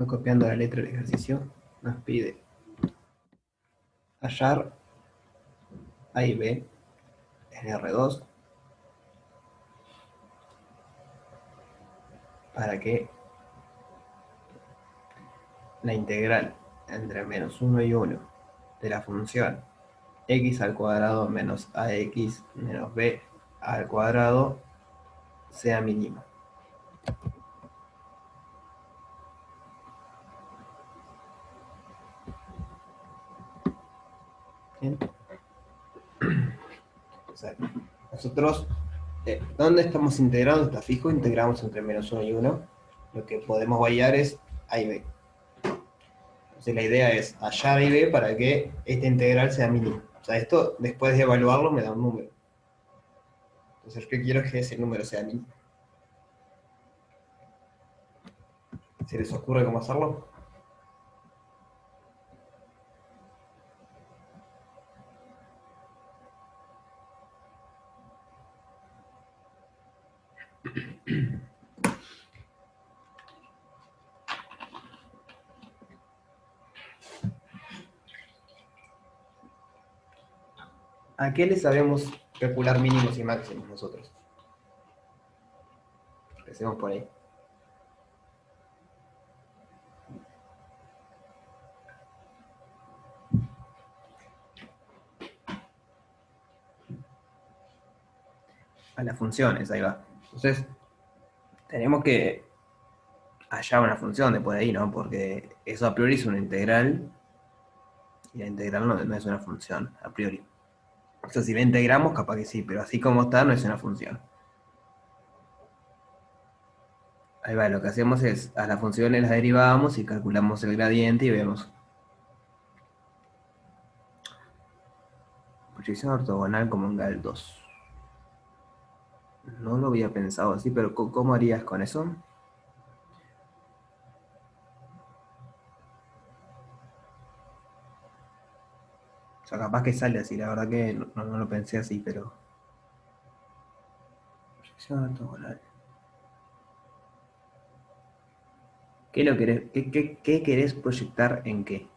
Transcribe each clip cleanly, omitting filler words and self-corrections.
Voy copiando la letra del ejercicio. Nos pide hallar A y B en R2 para que la integral entre menos 1 y 1 de la función x al cuadrado menos ax menos b al cuadrado sea mínima. Bien. O sea, nosotros, ¿dónde estamos integrando? Está fijo, integramos entre menos 1 y 1. Lo que podemos variar es a y b. Entonces la idea es hallar a y b para que esta integral sea mínima. O sea, esto después de evaluarlo me da un número. Entonces lo que quiero es que ese número sea mínimo. ¿Se les ocurre cómo hacerlo? ¿A qué le sabemos calcular mínimos y máximos nosotros? Empecemos por ahí. A las funciones, ahí va. Entonces, tenemos que hallar una función de por ahí, ¿no? Porque eso a priori es una integral, y la integral no es una función, a priori. O sea, si la integramos, capaz que sí, pero así como está, no es una función. Ahí va, lo que hacemos es, a las funciones las derivamos y calculamos el gradiente y vemos. Proyección ortogonal como en GAL 2. No lo había pensado así, pero ¿cómo harías con eso? O sea, capaz que sale así, la verdad que no lo pensé así, pero... Proyección ortogonal. ¿Qué, lo querés, qué querés proyectar en qué?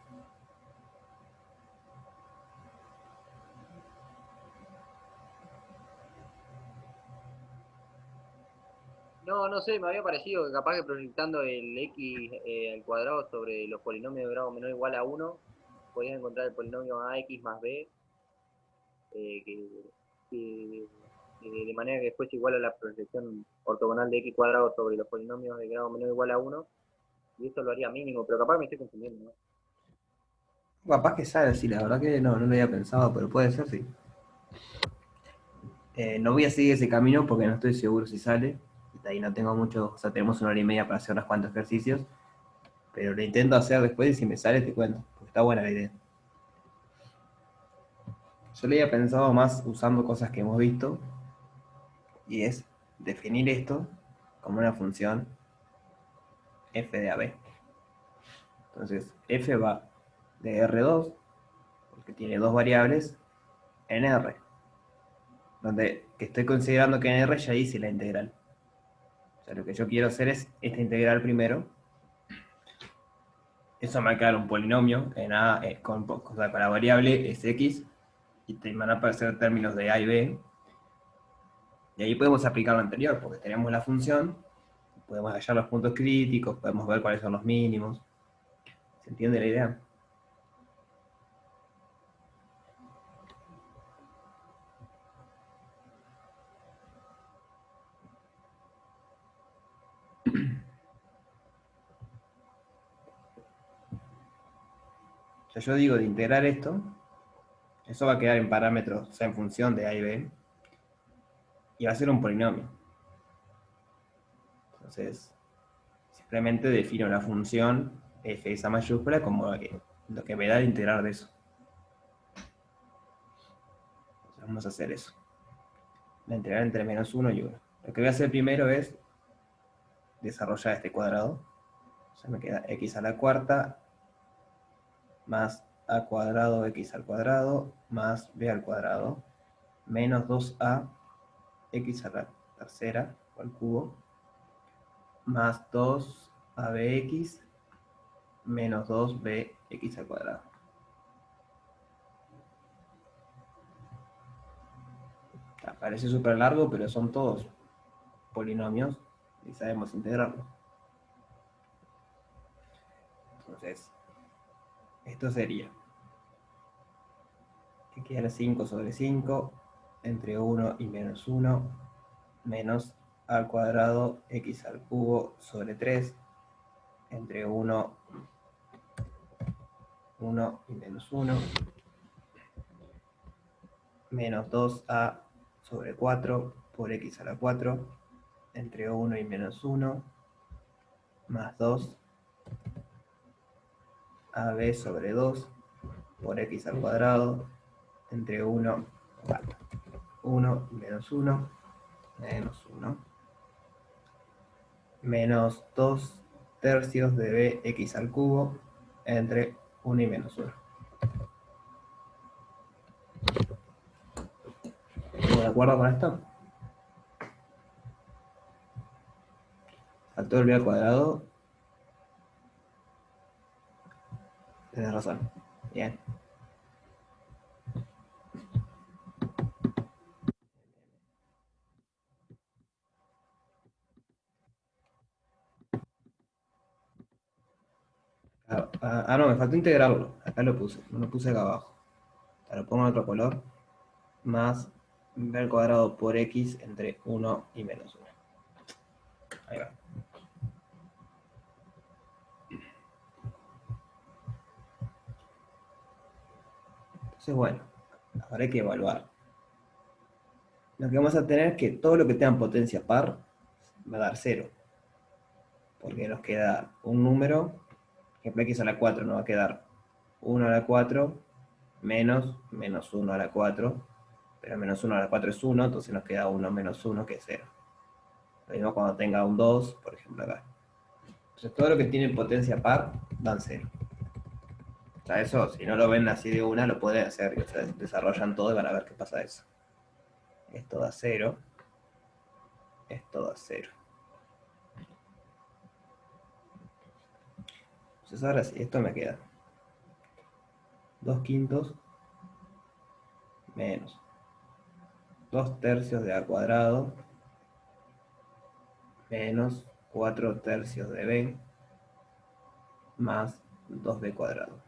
No, no sé, me había parecido que capaz que proyectando el x al cuadrado sobre los polinomios de grado menor o igual a uno podías encontrar el polinomio ax más b, eh, que, que, de manera que fuese igual a la proyección ortogonal de x cuadrado sobre los polinomios de grado menor o igual a uno y esto lo haría mínimo, pero capaz me estoy confundiendo, ¿no? Capaz que sale así, la verdad que no lo había pensado, pero puede ser, sí. No voy a seguir ese camino porque no estoy seguro si sale. Y ahí no tengo mucho, o sea, tenemos 1 hora y media para hacer unos cuantos ejercicios. Pero lo intento hacer después y si me sale te cuento, porque está buena la idea. Yo le había pensado más usando cosas que hemos visto, y es definir esto como una función f de AB. Entonces, f va de R2, porque tiene dos variables, en R, donde que estoy considerando que en R ya hice la integral. O sea, lo que yo quiero hacer es esta integral primero. Eso me va a quedar un polinomio en A, o sea, con la variable es X, y te van a aparecer términos de A y B. Y ahí podemos aplicar lo anterior, porque tenemos la función, podemos hallar los puntos críticos, podemos ver cuáles son los mínimos. ¿Se entiende la idea? O sea, yo digo de integrar esto, eso va a quedar en parámetros, o sea, en función de A y B, y va a ser un polinomio. Entonces, simplemente defino la función f esa mayúscula como lo que me da de integrar de eso. Entonces, vamos a hacer eso. La integral entre menos 1 y 1. Lo que voy a hacer primero es desarrollar este cuadrado. O sea, me queda x a la cuarta más a cuadrado x al cuadrado más b al cuadrado menos 2a x a la tercera o al cubo más 2abx menos 2bx al cuadrado. Parece súper largo, pero son todos polinomios y sabemos integrarlos. Entonces, esto sería que queda 5 sobre 5 entre 1 y menos 1 menos al cuadrado x al cubo sobre 3 entre 1 y menos 1 menos 2a sobre 4 por x a la 4 entre 1 y menos 1 más 2 ab sobre 2 por x al cuadrado entre 1 y menos 1 menos 1 menos 2 tercios de bx al cubo entre 1 y menos 1. ¿Estamos de acuerdo con esto? Factor b al cuadrado. Tienes razón. Bien. No, me faltó integrarlo. Acá lo puse, no lo puse acá abajo. Ahora lo pongo en otro color. Más b al cuadrado por x entre 1 y menos 1. Ahí va. Entonces, bueno, ahora hay que evaluar. Lo que vamos a tener es que todo lo que tenga potencia par va a dar 0. Porque nos queda un número, por ejemplo, x a la 4 nos va a quedar 1 a la 4 menos 1 a la 4. Pero menos 1 a la 4 es 1, entonces nos queda 1 menos 1 que es 0. Lo mismo cuando tenga un 2, por ejemplo acá. Entonces todo lo que tiene potencia par dan 0. O sea, eso, si no lo ven así de una, lo pueden hacer. O sea, desarrollan todo y van a ver qué pasa eso. Esto da 0. Esto da 0. Entonces ahora sí, esto me queda 2 quintos menos 2 tercios de a cuadrado menos 4 tercios de b más 2b cuadrado.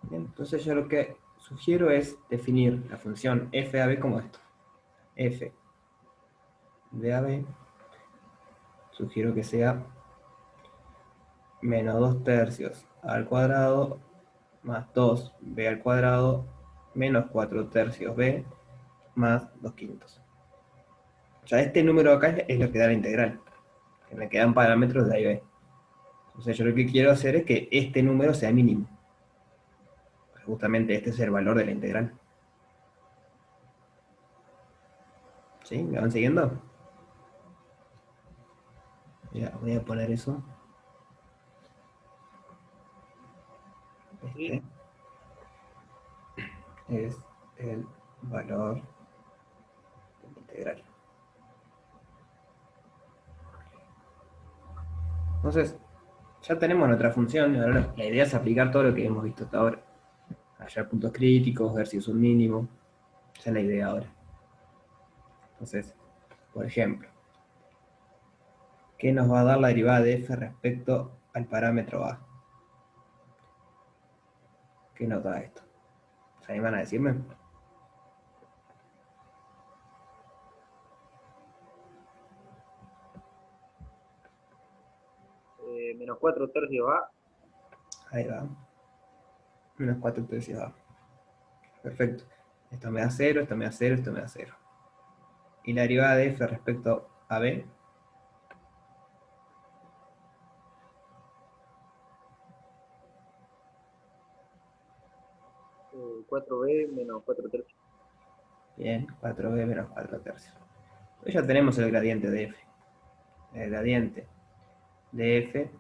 Bien, entonces yo lo que sugiero es definir la función f de ab como esto. F de ab sugiero que sea menos 2 tercios al cuadrado más 2b al cuadrado menos 4 tercios b más 2 quintos. O sea, este número acá es lo que da la integral, que me quedan parámetros de a y b. Entonces yo lo que quiero hacer es que este número sea mínimo. Justamente este es el valor de la integral. ¿Sí? ¿Me van siguiendo? Ya, voy a poner eso. Sí. Este es el valor de la integral. Entonces, ya tenemos nuestra función, y ahora la idea es aplicar todo lo que hemos visto hasta ahora. Hallar puntos críticos, ver si es un mínimo. Esa es la idea ahora. Entonces, por ejemplo, ¿qué nos va a dar la derivada de f respecto al parámetro a? ¿Qué nos da esto? ¿Se animan a decirme? Menos 4 tercios A. Ahí va. Menos 4 tercios a. Perfecto. Esto me da 0, esto me da 0, esto me da 0. Y la derivada de f respecto a b. 4B menos 4 tercios. Bien, 4b menos 4 tercios. Entonces ya tenemos el gradiente de f. El gradiente de f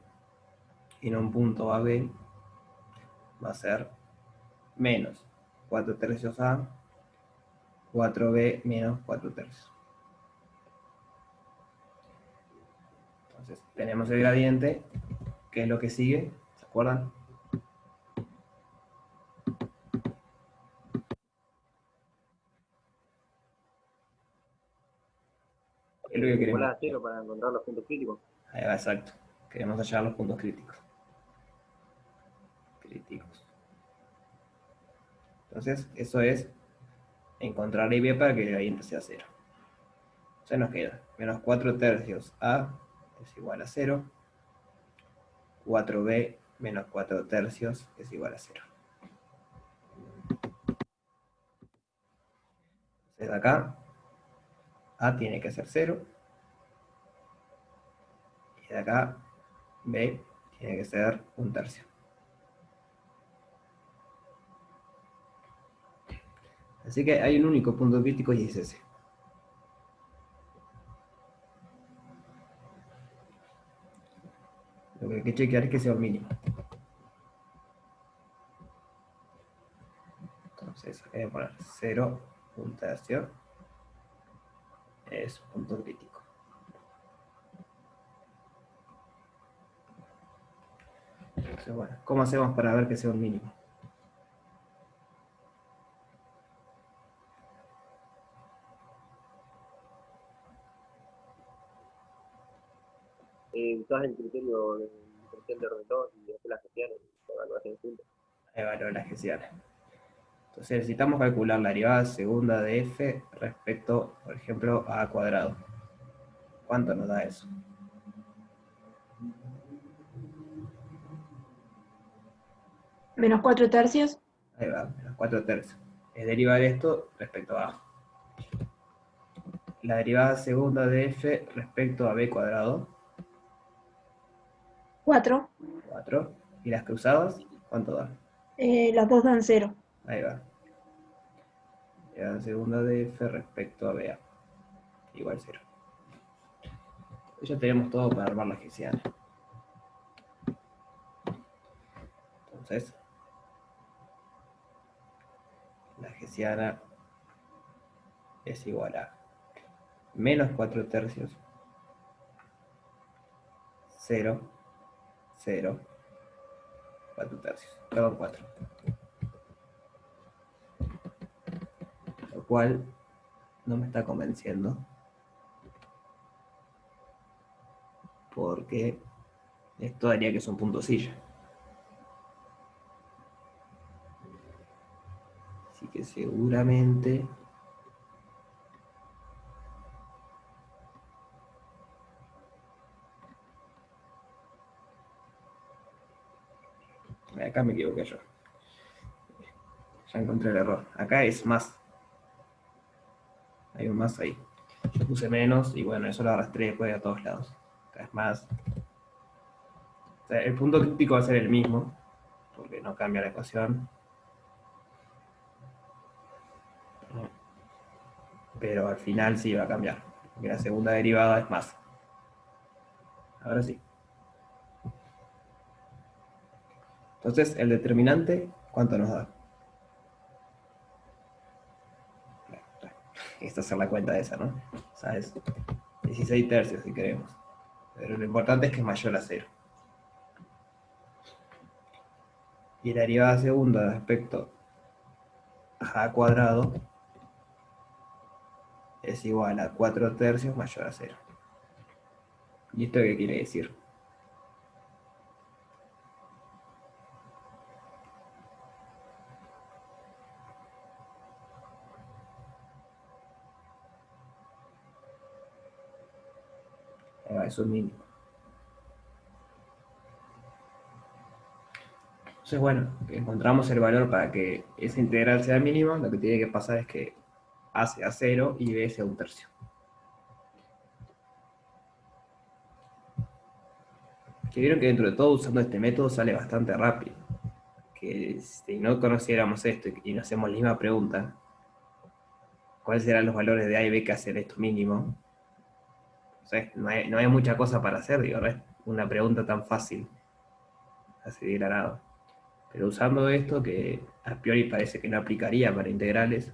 en un punto AB va a ser menos 4 tercios a 4b menos 4 tercios. Entonces, tenemos el gradiente, que es lo que sigue, ¿se acuerdan? Es lo que Igual queremos. a cero para encontrar los puntos críticos. Ahí va, exacto. Queremos hallar los puntos críticos. Entonces, eso es encontrar A y B para que el gradiente sea 0. Entonces nos queda menos 4 tercios A es igual a 0. 4b menos 4 tercios es igual a 0. Entonces acá A tiene que ser 0. Y de acá B tiene que ser 1 tercio. Así que hay un único punto crítico y es ese. Lo que hay que chequear es que sea un mínimo. Entonces voy a poner 0, 1 tercio es punto crítico. Entonces, bueno, ¿cómo hacemos para ver que sea un mínimo? Usás el criterio del diferencial de orden 2 y después las gestiones y la evaluación de puntos. Evaluar las gestiones. Entonces necesitamos calcular la derivada segunda de f respecto, por ejemplo, a A cuadrado. ¿Cuánto nos da eso? Menos 4 tercios. Ahí va, menos 4 tercios. Es derivar esto respecto a A. La derivada segunda de f respecto a b cuadrado, 4. 4. Y las cruzadas, ¿cuánto da? Las dos dan 0. Ahí va. Derivada segunda de f respecto a ba. Igual 0. Ya tenemos todo para armar la hessiana. Entonces, la hessiana es igual a menos 4 tercios, 0, 0, 4 tercios. Perdón, 4. Lo cual no me está convenciendo. Porque esto daría que son puntosilla. Así que seguramente acá me equivoqué yo. Ya encontré el error. Acá es más. Hay un más ahí. Yo puse menos y bueno, eso lo arrastré después a todos lados. Acá es más. O sea, el punto crítico va a ser el mismo, porque no cambia la ecuación. Pero al final sí va a cambiar, porque la segunda derivada es más. Ahora sí. Entonces, el determinante, ¿cuánto nos da? Esta es la cuenta de esa, ¿no? O sea, es 16 tercios si queremos. Pero lo importante es que es mayor a 0. Y la derivada segunda respecto a A cuadrado es igual a 4 tercios mayor a 0. ¿Y esto qué quiere decir? Es un mínimo. Entonces, bueno, encontramos el valor para que esa integral sea mínima. Lo que tiene que pasar es que A sea 0 y B sea 1 tercio. Que vieron que dentro de todo, usando este método, sale bastante rápido. Que si no conociéramos esto y nos hacemos la misma pregunta, ¿cuáles serán los valores de A y B que hacen esto mínimo? O sea, no hay mucha cosa para hacer, digo, no es una pregunta tan fácil, así de granado. Pero usando esto, que a priori parece que no aplicaría para integrales,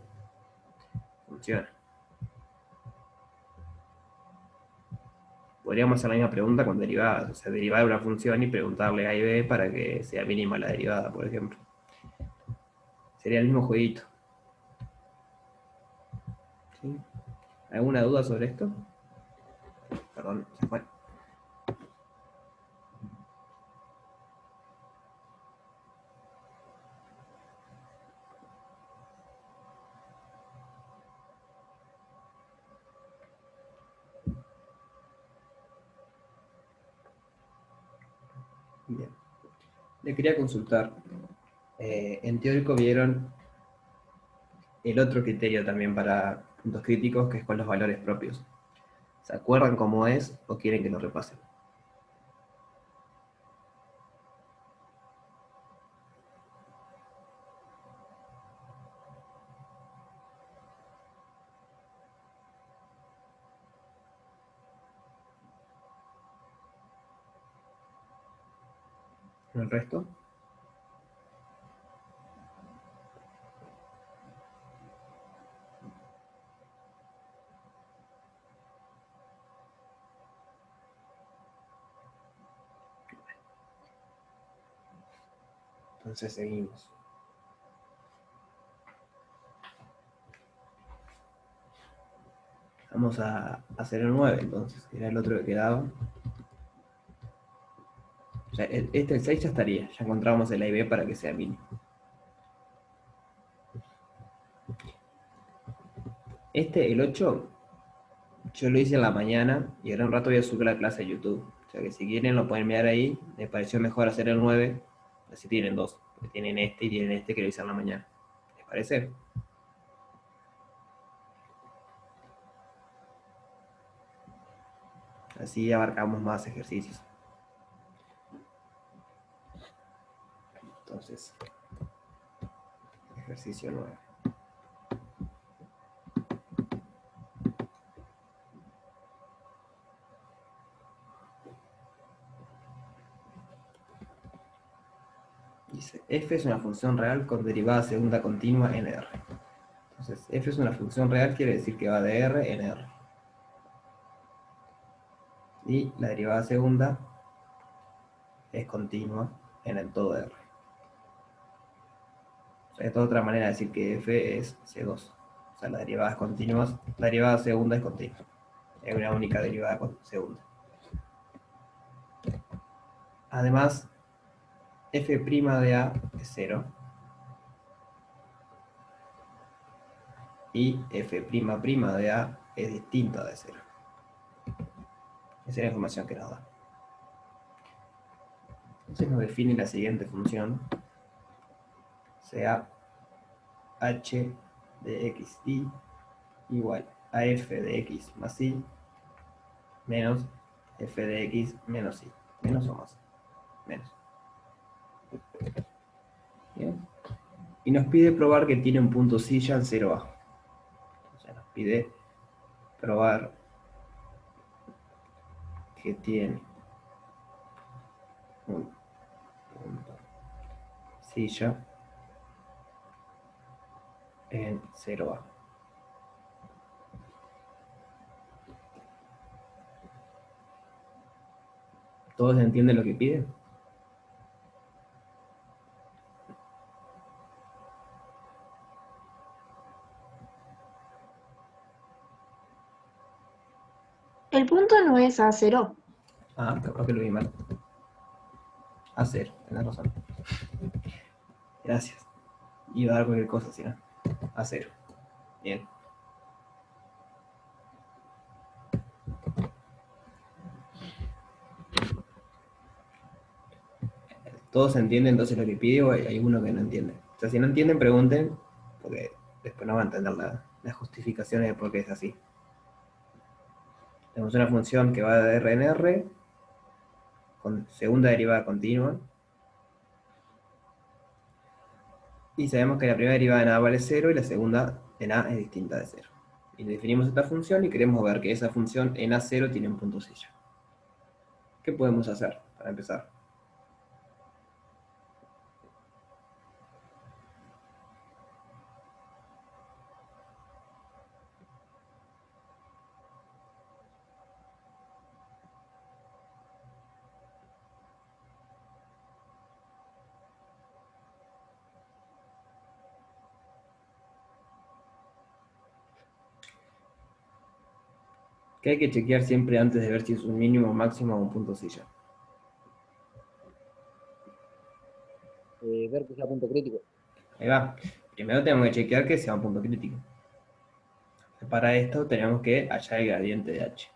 funciona. Podríamos hacer la misma pregunta con derivadas, o sea, derivar una función y preguntarle a y b para que sea mínima la derivada, por ejemplo. Sería el mismo jueguito. ¿Sí? ¿Alguna duda sobre esto? Perdón, se fue. Bien. Le quería consultar. En teórico vieron el otro criterio también para puntos críticos, que es con los valores propios. ¿Se acuerdan cómo es o quieren que lo repasen? ¿El resto? Entonces seguimos. Vamos a hacer el 9 entonces, que era el otro que quedaba. Ya, el 6 ya estaría, ya encontramos el A y B para que sea mínimo. El 8, yo lo hice en la mañana y ahora un rato voy a subir la clase a YouTube. O sea que si quieren lo pueden mirar ahí. Me pareció mejor hacer el 9, así tienen dos. Porque tienen este y tienen este que lo hice en la mañana. ¿Les parece? Así abarcamos más ejercicios. Entonces, ejercicio 9. Dice, f es una función real con derivada segunda continua en R. Entonces, f es una función real, quiere decir que va de R en R. Y la derivada segunda es continua en el todo de R. O sea, esta es otra manera de decir que f es C2. O sea, las derivadas continuas, la derivada segunda es continua. Es una única derivada segunda. Además, f' de A es 0. Y f' de A es distinta de 0. Esa es la información que nos da. Entonces nos define la siguiente función. Sea h de x y igual a f de x más y menos f de x menos y. Menos o más. Menos. Bien. Y nos pide probar que tiene un punto silla en 0A. O sea, nos pide probar que tiene un punto silla en 0A. ¿Todos entienden lo que pide? El punto no es A0. Ah, capaz que lo vi mal. Hacer, tenés razón. Gracias. Iba a dar cualquier cosa, si no. A0. Bien. ¿Todos entienden entonces lo que pide o hay uno que no entiende? O sea, si no entienden, pregunten, porque después no van a entender las justificaciones de por qué es así. Tenemos una función que va de R en R, con segunda derivada continua, y sabemos que la primera derivada en A vale 0 y la segunda en A es distinta de 0. Y definimos esta función y queremos ver que esa función en A0 tiene un punto silla. ¿Qué podemos hacer para empezar? ¿Qué hay que chequear siempre antes de ver si es un mínimo, máximo o un punto silla? Ver que sea punto crítico. Ahí va. Primero tenemos que chequear que sea un punto crítico. Para esto tenemos que hallar el gradiente de h.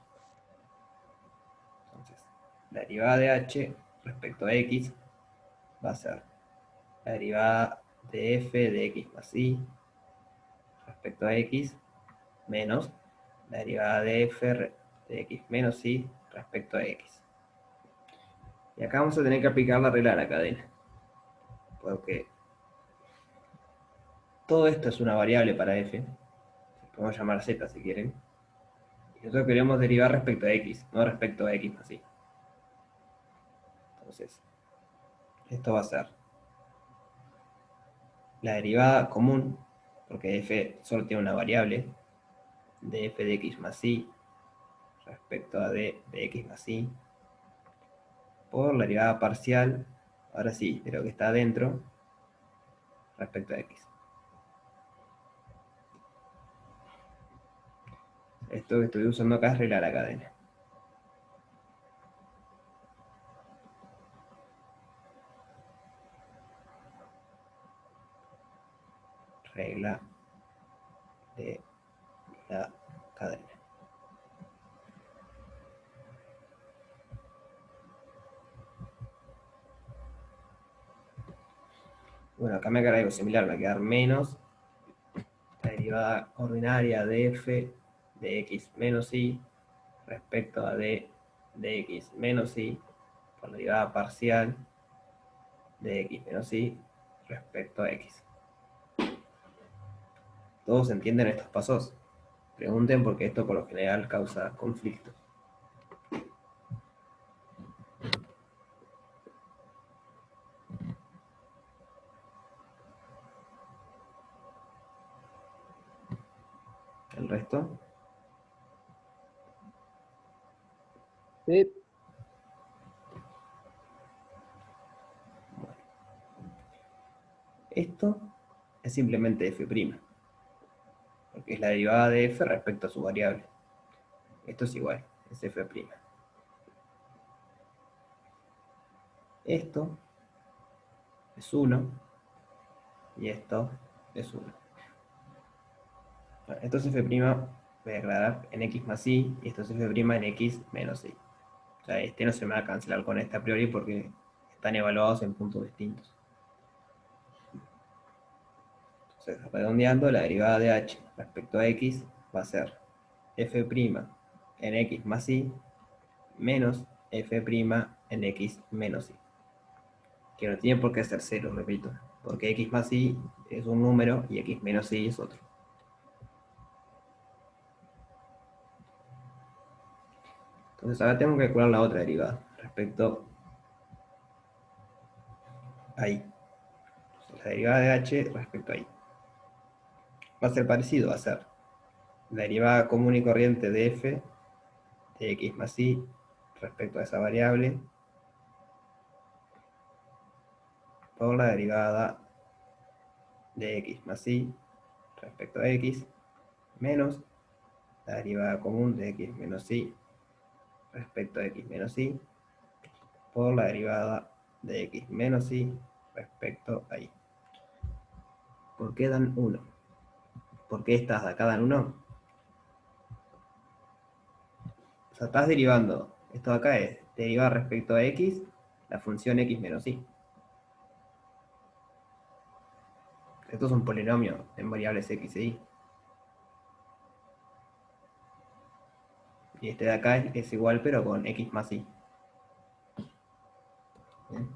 Entonces, la derivada de h respecto a x va a ser la derivada de f de x más y respecto a x menos la derivada de f de x menos y respecto a x. Y acá vamos a tener que aplicar la regla de la cadena. Porque todo esto es una variable para f. Podemos llamar z si quieren. Y nosotros queremos derivar respecto a x, no respecto a x más y. Entonces, esto va a ser la derivada común, porque f solo tiene una variable, de f de x más y respecto a d de x más y, por la derivada parcial, ahora sí, de lo que está adentro, respecto a x. Esto que estoy usando acá es regla de la cadena. Regla de la cadena. Bueno, acá me queda algo similar, me va a quedar menos la derivada ordinaria de f de x menos y respecto a d de x menos y por la derivada parcial de x menos y respecto a x. ¿Todos entienden estos pasos? Pregunten porque esto por lo general causa conflictos. ¿El resto? Sí. Bueno, esto es simplemente f', porque es la derivada de f respecto a su variable. Esto es igual, es f'. Esto es 1 y esto es 1. Bueno, esto es f', voy a aclarar, en x más y esto es f' en x menos y. O sea, este no se me va a cancelar con este a priori porque están evaluados en puntos distintos. Entonces, redondeando, la derivada de h respecto a x va a ser f' en x más y menos f' en x menos y. Que no tiene por qué ser 0, repito, porque x más y es un número y x menos y es otro. Entonces ahora tengo que calcular la otra derivada respecto a y. Entonces, la derivada de h respecto a y va a ser parecido, va a ser la derivada común y corriente de f de x más y respecto a esa variable por la derivada de x más y respecto a x menos la derivada común de x menos y respecto a x menos y por la derivada de x menos y respecto a y. ¿Por qué dan 1? ¿Por qué estas de acá dan 1? O sea, estás derivando, esto de acá es derivar respecto a x la función x menos y. Esto es un polinomio en variables x e y. Y este de acá es igual pero con x más y. ¿Bien?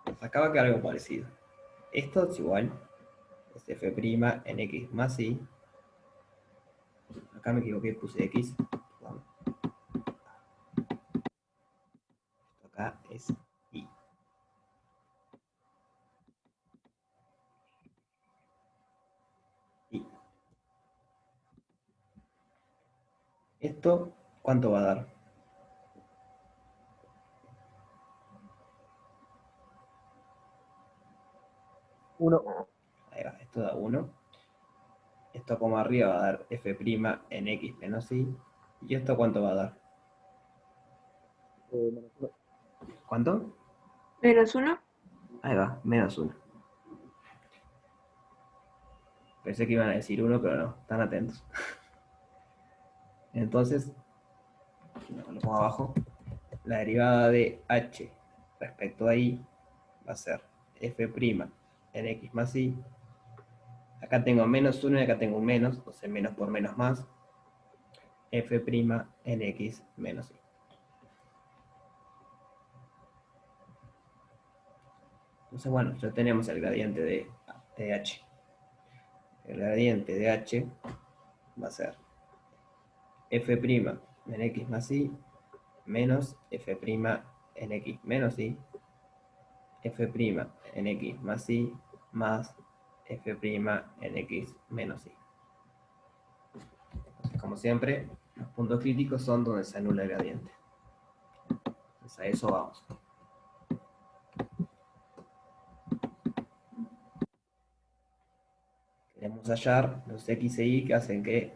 Pues acá va a quedar algo parecido. Esto es igual, es f' en x más y. Acá me equivoqué, puse x. Perdón. Esto acá es y. Y. ¿Esto cuánto va a dar? 1. Ahí va, esto esto da 1. Esto como arriba va a dar f' en x menos y. ¿Y esto cuánto va a dar? Menos uno. ¿Cuánto? -1. Ahí va, menos 1. Pensé que iban a decir 1, pero no, están atentos. Entonces, lo pongo abajo. La derivada de h respecto a y va a ser f' en x más y. Acá tengo menos 1 y acá tengo un menos, entonces menos por menos más. F' en x menos y. Entonces, bueno, ya tenemos el gradiente de h. El gradiente de h va a ser f' en x más y menos f' en x menos y, f' en x más y más f' en x menos y. Entonces, como siempre, los puntos críticos son donde se anula el gradiente. Entonces, a eso vamos. Queremos hallar los x e y que hacen que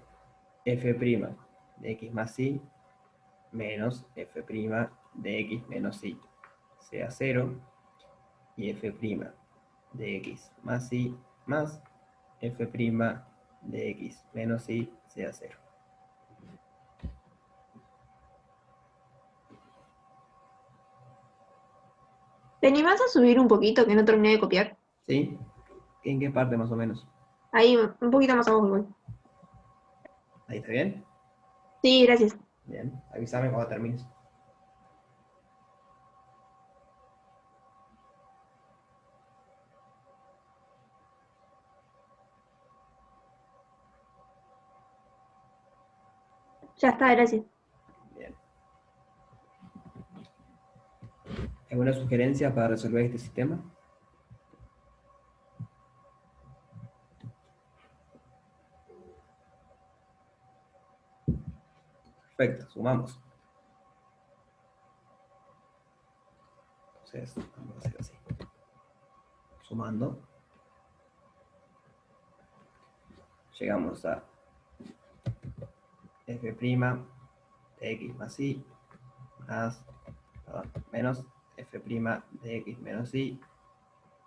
f' de x más y menos f' de x menos y sea 0 y f' de x más y más f' de x menos y sea 0. ¿Te animás a subir un poquito que no terminé de copiar? ¿Sí? ¿En qué parte más o menos? Ahí, un poquito más abajo igual. ¿Ahí está bien? Sí, gracias. Bien, avísame cuando termines. Ya está, gracias. Bien. ¿Alguna sugerencia para resolver este sistema? Perfecto, sumamos. Entonces, vamos a hacer así. Sumando. Llegamos a f' de x más y más, perdón, menos f' de x menos y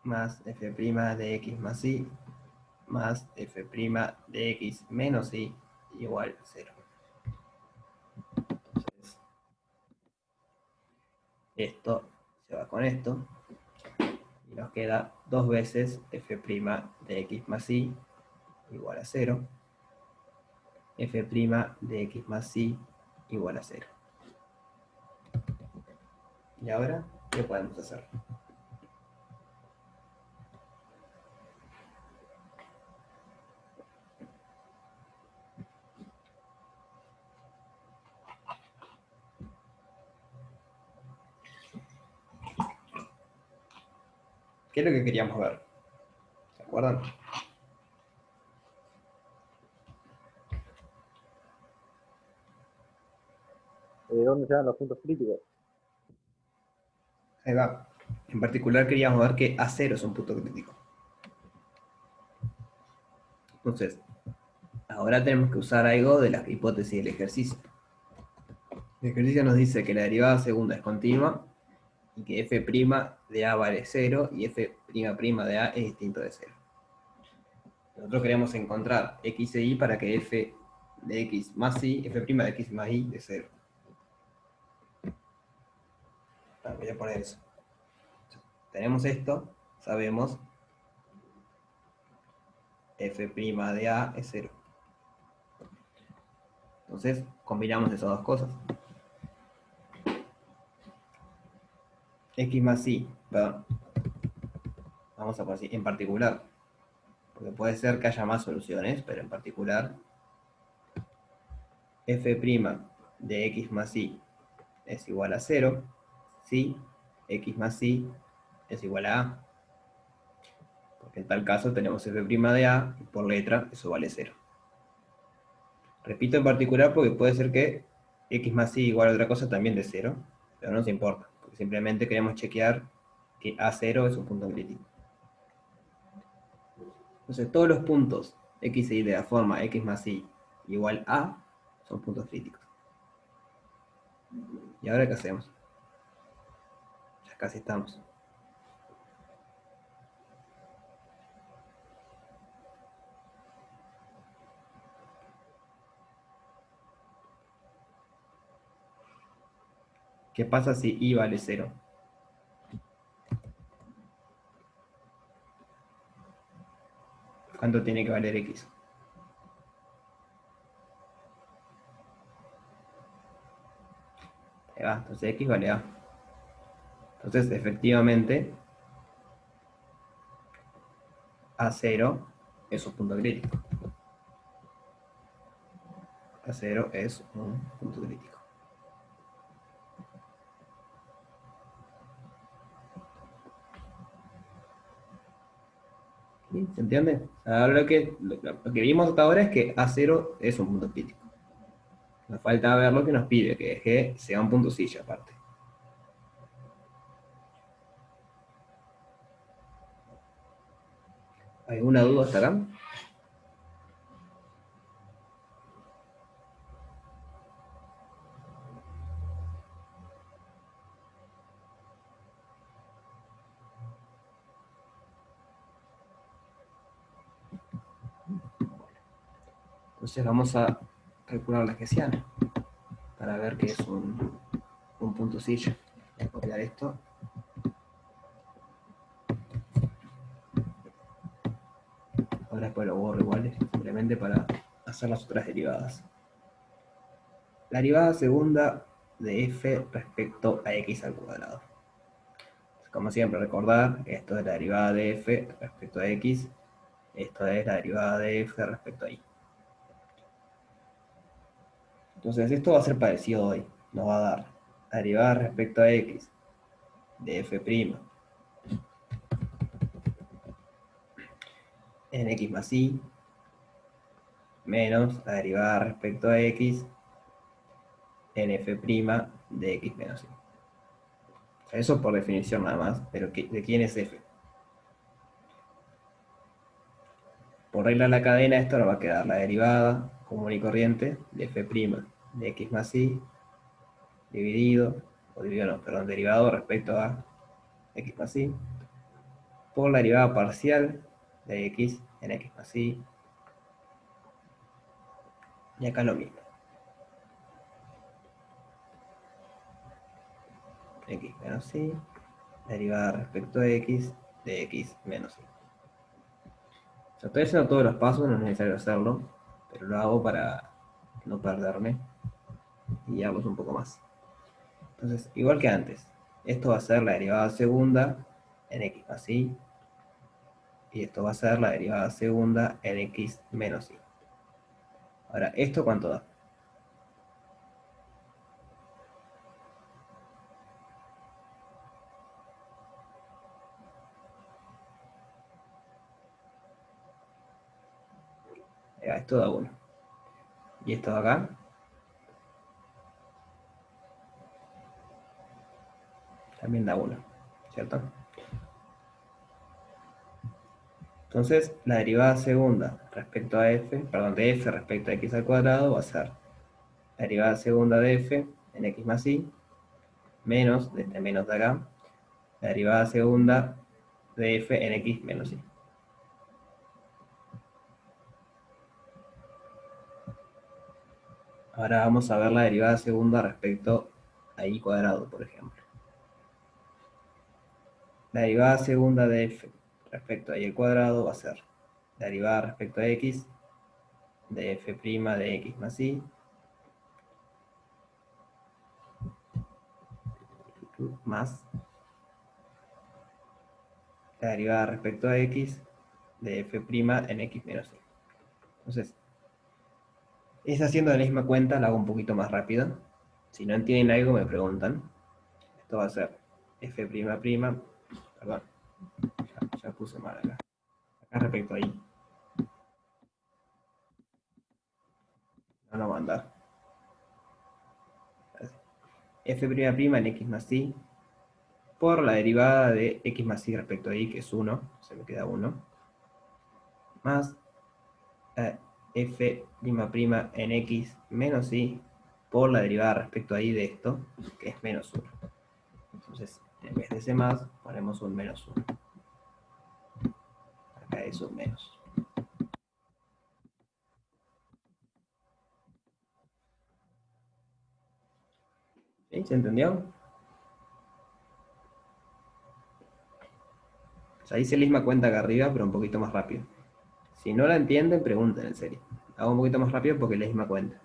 más f' de x más y más f' de x menos y igual a 0. Entonces, esto se va con esto y nos queda 2 veces f' de x más y igual a 0, f' de x más y igual a 0. ¿Y ahora qué podemos hacer? ¿Qué es lo que queríamos ver? ¿Se acuerdan? ¿Dónde se dan los puntos críticos? Ahí va. En particular queríamos ver que A0 es un punto crítico. Entonces, ahora tenemos que usar algo de la hipótesis del ejercicio. El ejercicio nos dice que la derivada segunda es continua y que f' de A vale 0 y f' de A es distinto de 0. Nosotros queremos encontrar x e y para que f de x más y, f' de x más y de 0. Voy a poner eso. Tenemos esto, sabemos f' de A es 0. Entonces, combinamos esas dos cosas. X más y, perdón, vamos a poner así, en particular, porque puede ser que haya más soluciones, pero en particular, f' de x más y es igual a 0, si x más y es igual a A, porque en tal caso tenemos f' de A, y por letra eso vale 0. Repito en particular porque puede ser que x más y igual a otra cosa también de 0, pero no nos importa, porque simplemente queremos chequear que A0 es un punto crítico. Entonces todos los puntos x e y de la forma x más y igual a son puntos críticos. ¿Y ahora qué hacemos? Ya casi estamos. ¿Qué pasa si y vale 0? ¿Cuánto tiene que valer x? Ahí va, entonces x vale a. Entonces, efectivamente, a0 es un punto crítico. A0 es un punto crítico. ¿Sí? ¿Se entiende? Ahora lo que vimos hasta ahora es que A0 es un punto crítico. Nos falta ver lo que nos pide, que es que sea un punto silla aparte. ¿Alguna duda hasta acá? Entonces vamos a calcular la hessiana para ver qué es un punto silla. Voy a copiar esto. Ahora después lo borro igual, simplemente para hacer las otras derivadas. La derivada segunda de f respecto a x al cuadrado. Como siempre, recordar, esto es la derivada de f respecto a x, esto es la derivada de f respecto a y. Entonces esto va a ser parecido hoy. Nos va a dar la derivada respecto a x de f' en x más y menos la derivada respecto a x en f' de x menos y. O sea, eso por definición nada más, pero ¿de quién es f? Por regla de la cadena esto nos va a quedar la derivada común y corriente de f' de x más y dividido, o dividido no, perdón, derivado respecto a x más y por la derivada parcial de x en x más y. Y acá lo mismo. X menos y, derivada respecto a x de x menos y. O sea, estoy haciendo todos los pasos, no es necesario hacerlo, pero lo hago para no perderme y guiarlos un poco más. Entonces, igual que antes, esto va a ser la derivada segunda en x más y, y esto va a ser la derivada segunda en x menos y. Ahora, ¿esto cuánto da? Esto da 1. Y esto de acá también da 1, ¿cierto? Entonces, la derivada segunda respecto a f, perdón, de f respecto a x al cuadrado va a ser la derivada segunda de f en x más y menos, de este menos de acá, la derivada segunda de f en x menos y. Ahora vamos a ver la derivada segunda respecto a y cuadrado, por ejemplo. La derivada segunda de f respecto a y al cuadrado va a ser la derivada respecto a x de f' de x más y más la derivada respecto a x de f' en x menos y. Entonces, es haciendo la misma cuenta, la hago un poquito más rápido. Si no entienden algo, me preguntan. Esto va a ser f', perdón, ya puse mal acá. Acá respecto a y. No lo mandar. F' en x más y por la derivada de x más y respecto a y, que es 1, se me queda 1, más f' en x menos y por la derivada respecto a y de esto, que es menos 1. Entonces, en vez de ese más, ponemos un menos 1. Acá es un menos. ¿Sí? ¿Se entendió? O sea, hice la misma cuenta acá arriba, pero un poquito más rápido. Si no la entienden, pregunten en serio. Hago un poquito más rápido porque es la misma cuenta.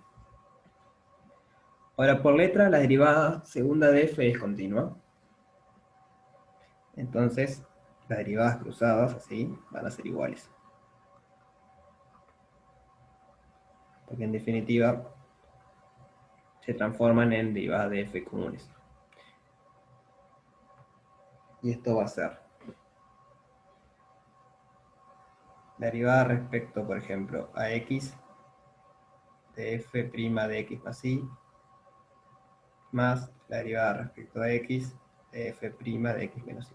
Ahora, por letra, la derivada segunda de f es continua. Entonces, las derivadas cruzadas, así, van a ser iguales. Porque en definitiva, se transforman en derivadas de f comunes. Y esto va a ser la derivada respecto, por ejemplo, a x de f' de x más y, más la derivada respecto a x de f' de x menos y.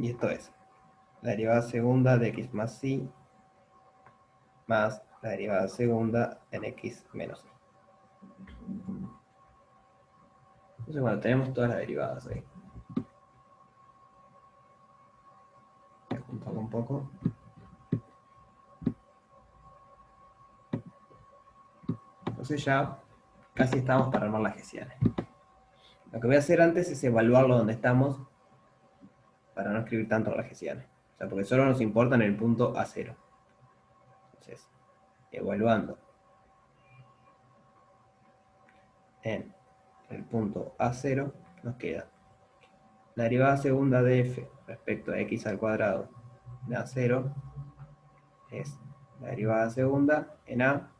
Y esto es la derivada segunda de x más y, más la derivada segunda en x menos y. Entonces, bueno, tenemos todas las derivadas ahí. Voy a juntarlo un poco. Entonces ya casi estamos para armar las hessianas. Lo que voy a hacer antes es evaluarlo donde estamos para no escribir tanto las hessianas. O sea, porque solo nos importa en el punto A0. Entonces, evaluando en el punto A0, nos queda la derivada segunda de f respecto a x al cuadrado de A0 es la derivada segunda en A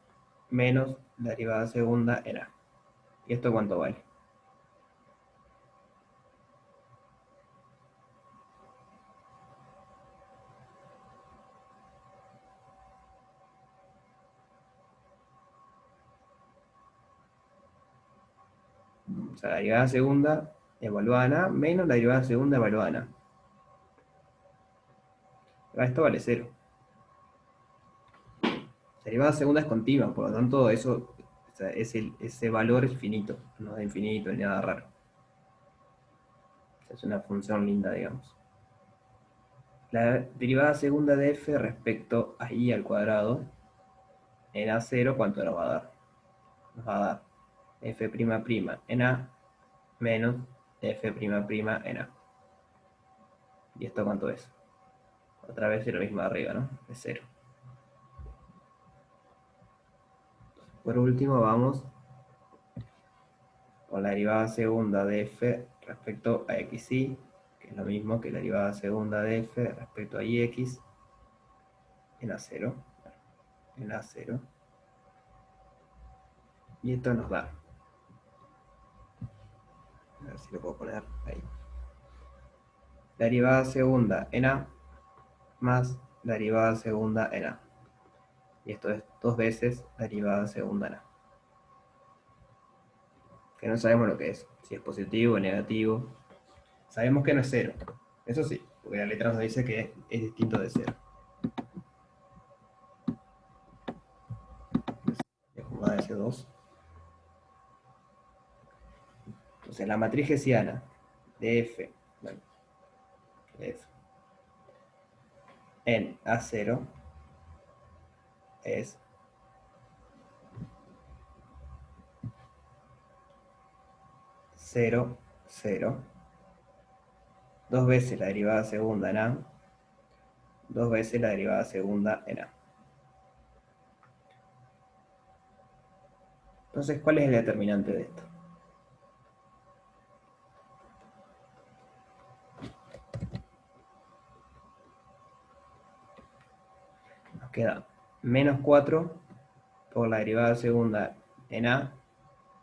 menos la derivada segunda en A. ¿Y esto cuánto vale? O sea, la derivada segunda evaluada en A menos la derivada segunda evaluada en A. Esto vale 0. La derivada segunda es continua, por lo tanto eso, o sea, ese valor es finito, no es infinito ni nada raro. O sea, es una función linda, digamos. La derivada segunda de f respecto a y al cuadrado en A0, ¿cuánto nos va a dar? Nos va a dar f' en A menos f' en A. ¿Y esto cuánto es? Otra vez es lo mismo de arriba, ¿no? Es 0. Por último vamos con la derivada segunda de f respecto a xy, que es lo mismo que la derivada segunda de f respecto a ix en A0. En A0. Y esto nos da. A ver si lo puedo poner ahí. La derivada segunda en A más la derivada segunda en A. Y esto es 2 veces la derivada segunda en A. Que no sabemos lo que es. Si es positivo o negativo. Sabemos que no es 0. Eso sí, porque la letra nos dice que es distinto de 0. Voy a jugar ese 2. Entonces la matriz hessiana de f, bueno, de f en A0 es 0, 0, 2 veces la derivada segunda en A, 2 veces la derivada segunda en A. Entonces, ¿cuál es el determinante de esto? Nos queda menos 4 por la derivada segunda en A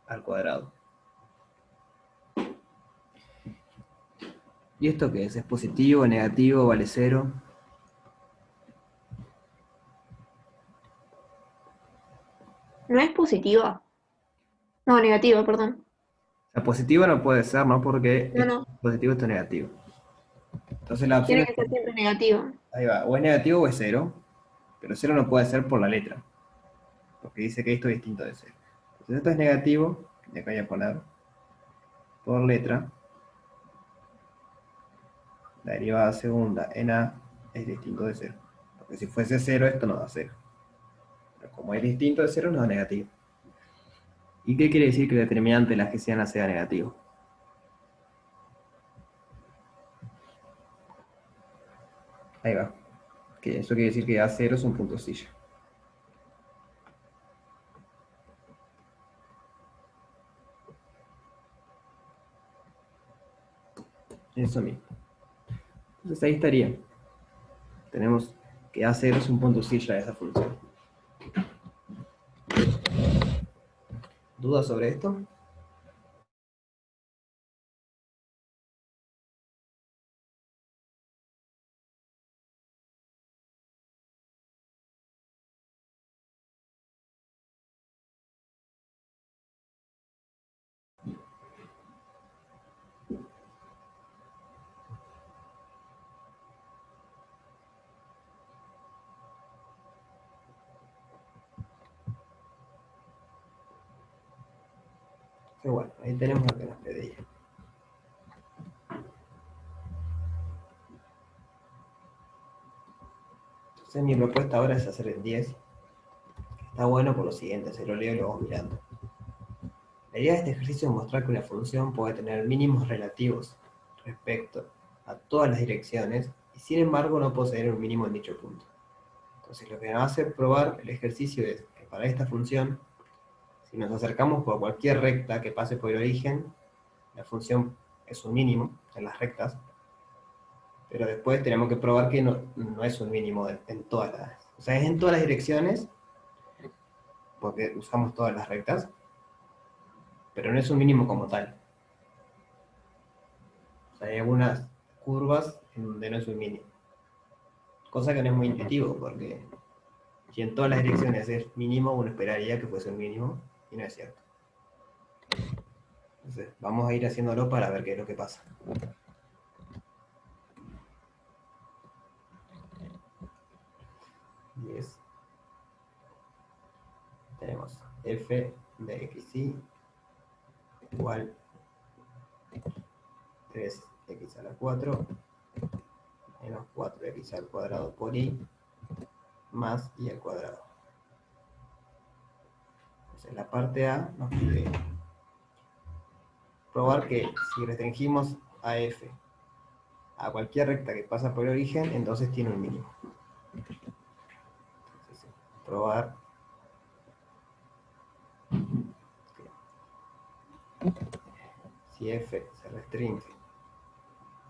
al cuadrado. ¿Y esto qué es? ¿Es positivo, negativo, vale 0? ¿No es positiva? No, negativa, perdón. O sea, positivo no puede ser, ¿no? Porque No, esto no. es positivo, esto es negativo. Entonces la opción Tiene es, que ser siempre negativo. ahí va, o es negativo o es cero, pero cero no puede ser por la letra, porque dice que esto es distinto de cero. Entonces esto es negativo, y acá voy a poner por letra, la derivada segunda en A es distinto de cero. Porque si fuese cero, esto no da cero. Pero como es distinto de cero, no da negativo. ¿Y qué quiere decir que el determinante de la gesiana sea negativo? Ahí va. Que eso quiere decir que A0 es un punto silla. Eso mismo. Entonces ahí estaría. Tenemos que A0 es un punto silla de esa función. ¿Dudas sobre esto? Pero bueno, ahí tenemos lo que nos pedía. Entonces mi propuesta ahora es hacer el 10. Está bueno por lo siguiente, se lo leo y lo vamos mirando. La idea de este ejercicio es mostrar que una función puede tener mínimos relativos respecto a todas las direcciones y sin embargo no poseer un mínimo en dicho punto. Entonces lo que nos hace probar el ejercicio es que para esta función, si nos acercamos por cualquier recta que pase por el origen, la función es un mínimo en las rectas, pero después tenemos que probar que no es un mínimo en todas las... O sea, es en todas las direcciones, porque usamos todas las rectas, pero no es un mínimo como tal. O sea, hay algunas curvas en donde no es un mínimo. Cosa que no es muy intuitivo, porque si en todas las direcciones es mínimo, uno esperaría que fuese un mínimo, y no es cierto. Entonces, vamos a ir haciéndolo para ver qué es lo que pasa. Y es, tenemos f de xy igual 3x a la 4 menos 4x al cuadrado por y más y al cuadrado. Entonces, la parte A nos pide probar que si restringimos a f a cualquier recta que pasa por el origen, entonces tiene un mínimo. Entonces, probar si f se restringe.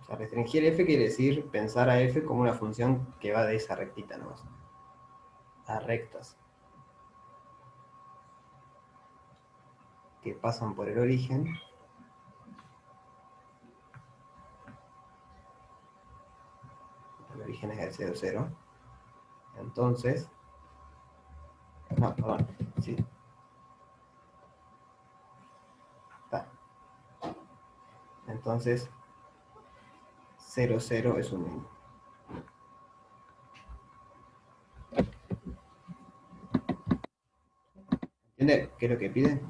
O sea, restringir f quiere decir pensar a f como una función que va de esa rectita nomás. A rectas que pasan por el origen. El origen es el 0, 0. Entonces, no, perdón, sí. Está. Entonces, 0, 0 es un mínimo. ¿Entiende qué es lo que pide?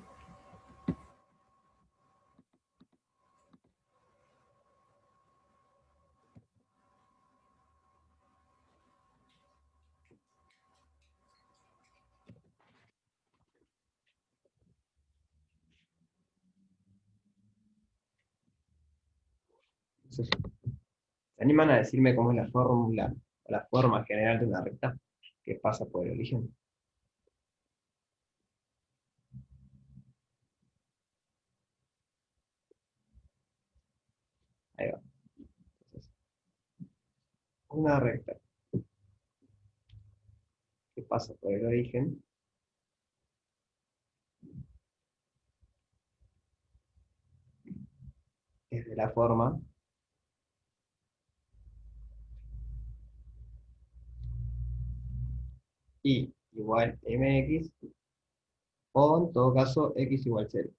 Entonces, ¿se animan a decirme cómo es la fórmula o la forma general de una recta que pasa por el origen? Ahí va. Entonces, una recta que pasa por el origen es de la forma y igual mx o en todo caso x igual 0.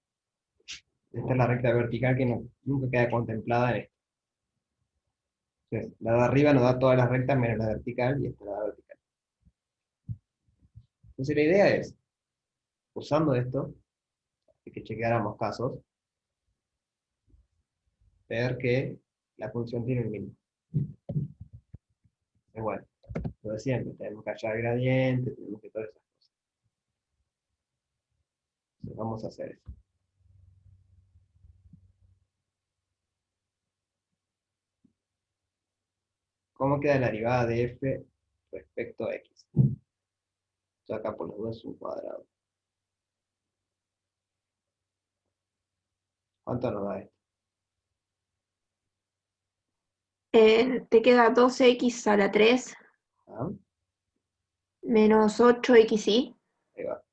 Esta es la recta vertical que nunca queda contemplada en esto. Entonces, la de arriba nos da todas las rectas menos la vertical y esta la vertical. Entonces la idea es, usando esto, y que chequeáramos casos, ver que la función tiene un mínimo. Es bueno, lo de siempre, tenemos que hallar gradiente, tenemos que todas esas cosas. Entonces vamos a hacer eso. ¿Cómo queda la derivada de f respecto a x? Yo acá por las dudas es un cuadrado. ¿Cuánto nos da esto? Te queda 12x a la 3 ¿Ah? menos 8xy Ahí va.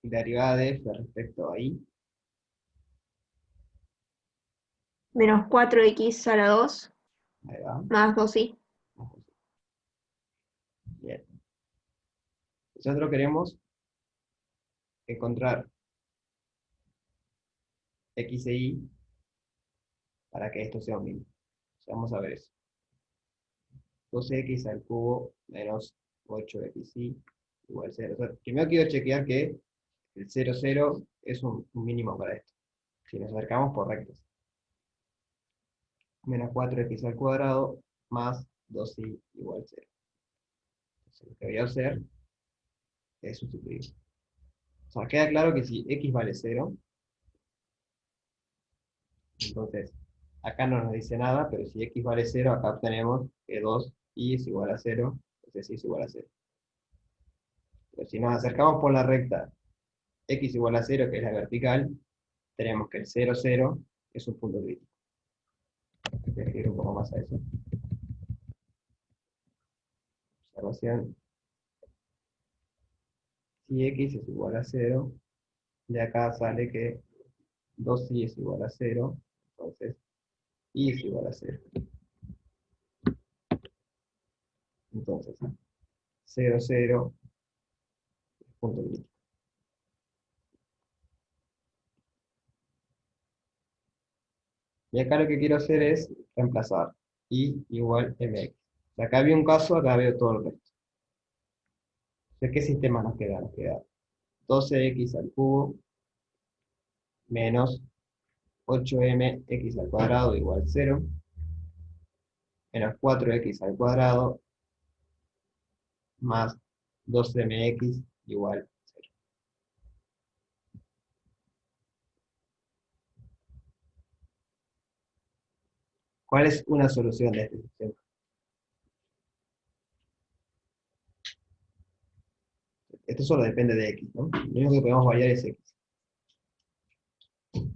Y la derivada de f respecto a y, menos 4x a la 2 ahí va. más 2y. Bien. Nosotros queremos encontrar x e y para que esto sea un mínimo. O sea, vamos a ver eso. 12x al cubo menos 8xy igual 0. O sea, primero quiero chequear que el 0, 0 es un mínimo para esto. Si nos acercamos por rectas. Menos 4x al cuadrado más 2y igual 0. Entonces, lo que voy a hacer es sustituir. O sea, queda claro que si x vale 0, entonces acá no nos dice nada, pero si x vale 0, acá obtenemos que 2y es igual a 0, entonces y es igual a 0. Pero si nos acercamos por la recta x igual a 0, que es la vertical, tenemos que el 0, 0 es un punto crítico. Voy a escribir un poco más a eso. Observación. Si x es igual a 0, de acá sale que 2y es igual a 0, entonces y es igual a 0. Entonces, 0, 0 es punto crítico. Y acá lo que quiero hacer es reemplazar y igual mx. O sea, acá había un caso, acá veo todo el resto. ¿De qué sistema nos queda? Nos queda 12x al cubo menos 8mx al cuadrado igual 0, menos 4x al cuadrado más 2mx igual 0. ¿Cuál es una solución de este sistema? Esto solo depende de x, ¿no? Lo único que podemos variar es x.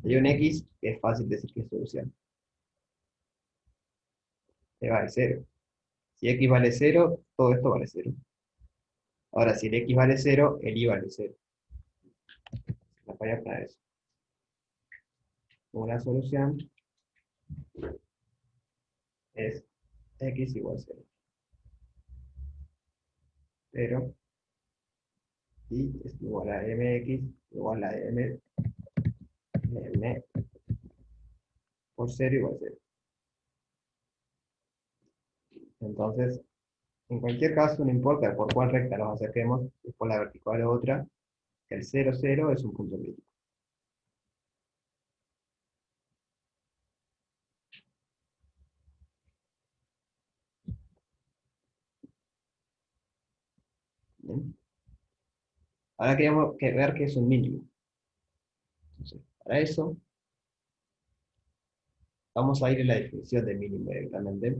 Hay un x que es fácil decir que es solución. Que vale 0. Si x vale 0, todo esto vale 0. Ahora, si el x vale 0, el y vale 0. La voy a poner eso. Una solución es x igual 0. 0 y es igual a mx igual a m por 0 igual 0. Entonces, en cualquier caso, no importa por cuál recta nos acerquemos, si es por la vertical o otra, el 0, 0 es un punto crítico. ¿Bien? Ahora queremos ver qué es un mínimo. Entonces, para eso, vamos a ir a la definición de mínimo directamente.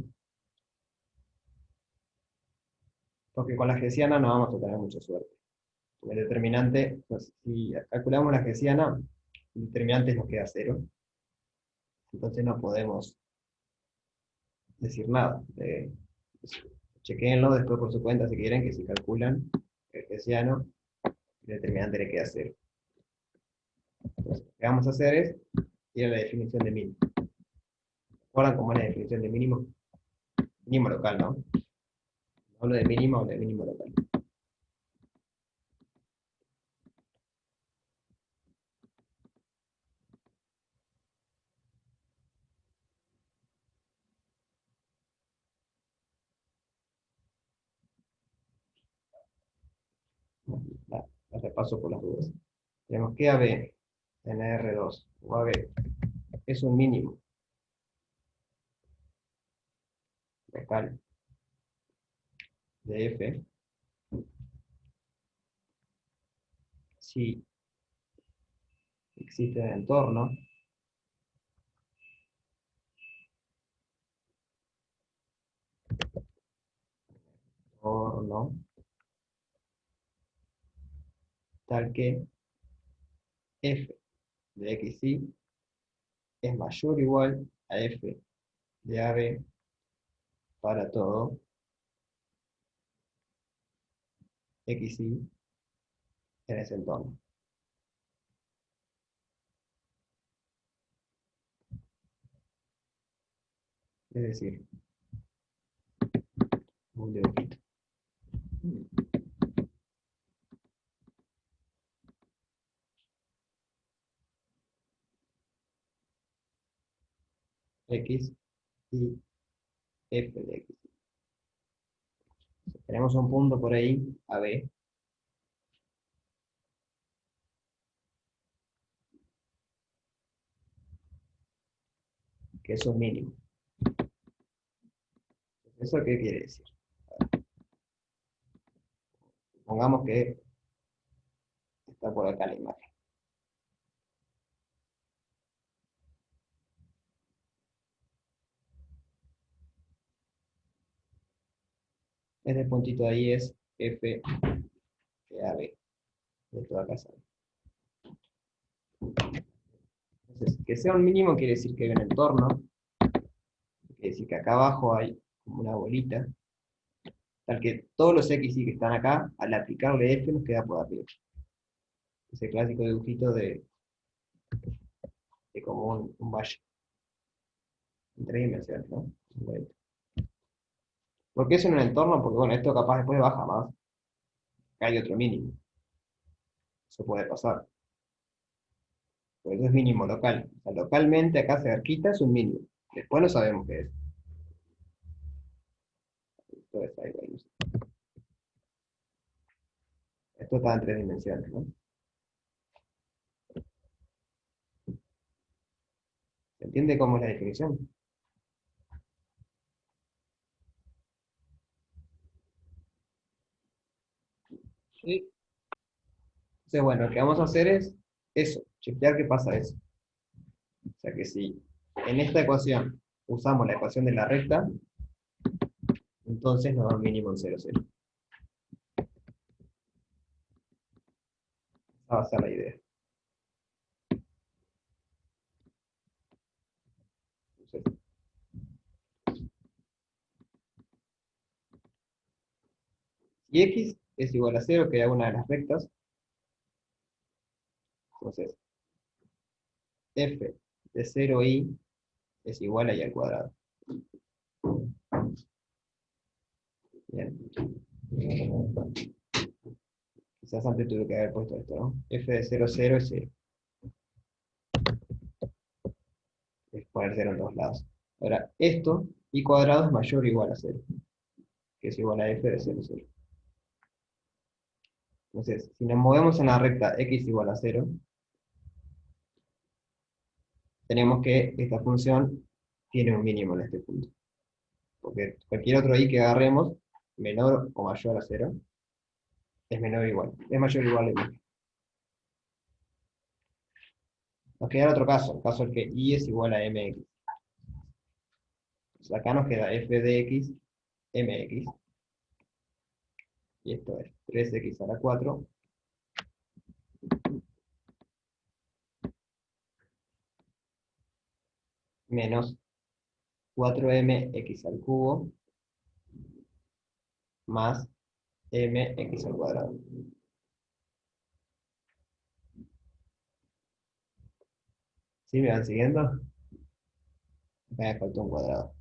Porque con la hessiana no vamos a tener mucha suerte. El determinante, pues, si calculamos la hessiana, el determinante nos queda 0. Entonces no podemos decir nada. Pues, chequéenlo después por su cuenta si quieren, que si calculan el hessiano, el determinante le queda 0. Entonces, lo que vamos a hacer es ir a la definición de mínimo. ¿Recuerdan cómo es la definición de mínimo? Mínimo local, ¿no? Hablo de mínimo, hablo de mínimo local. La repaso por las dudas. Tenemos que AB en R2 o AB es un mínimo local de F si existe en el entorno tal que F de XY es mayor o igual a F de AB para todo XY en ese entorno. Es decir, un dibujito. X y F de X. Tenemos un punto por ahí, AB, que es un mínimo. ¿Eso qué quiere decir? Supongamos que está por acá la imagen. Este puntito de ahí es F de AB, de toda casa. Entonces, que sea un mínimo quiere decir que hay un entorno, quiere decir que acá abajo hay como una bolita, tal que todos los X y que están acá, al aplicarle F nos queda por arriba. Ese clásico dibujito de como un valle. En 3 dimensiones, ¿no? Bueno. ¿Por qué es en un entorno? Porque bueno, esto capaz después baja más. Acá hay otro mínimo. Eso puede pasar. Porque eso es mínimo local. O sea, localmente acá cerquita es un mínimo. Después no sabemos qué es. Esto está ahí, bueno, no sé. Esto está en 3 dimensiones, ¿no? ¿Se entiende cómo es la definición? Sí. Entonces, bueno, lo que vamos a hacer es eso, chequear qué pasa eso. O sea que si en esta ecuación usamos la ecuación de la recta, entonces nos da un mínimo en 0, 0. Esa va a ser la idea. Entonces, si X es igual a 0, que es una de las rectas, entonces F de 0i es igual a y al cuadrado. Bien. Quizás antes tuve que haber puesto esto, ¿no? F de 0, 0 es 0. Es poner 0 en todos lados. Ahora, esto, i cuadrado es mayor o igual a 0, que es igual a f de 0, 0. Entonces, si nos movemos en la recta x igual a 0, tenemos que esta función tiene un mínimo en este punto. Porque cualquier otro i que agarremos, menor o mayor a 0, es menor o igual. Es mayor o igual a y. Nos queda otro caso, el caso en que y es igual a mx. Entonces acá nos queda f de x, mx. Y esto es 3x a la 4 menos 4mx al cubo más mx al cuadrado. ¿Sí me van siguiendo? Acá me faltó un cuadrado.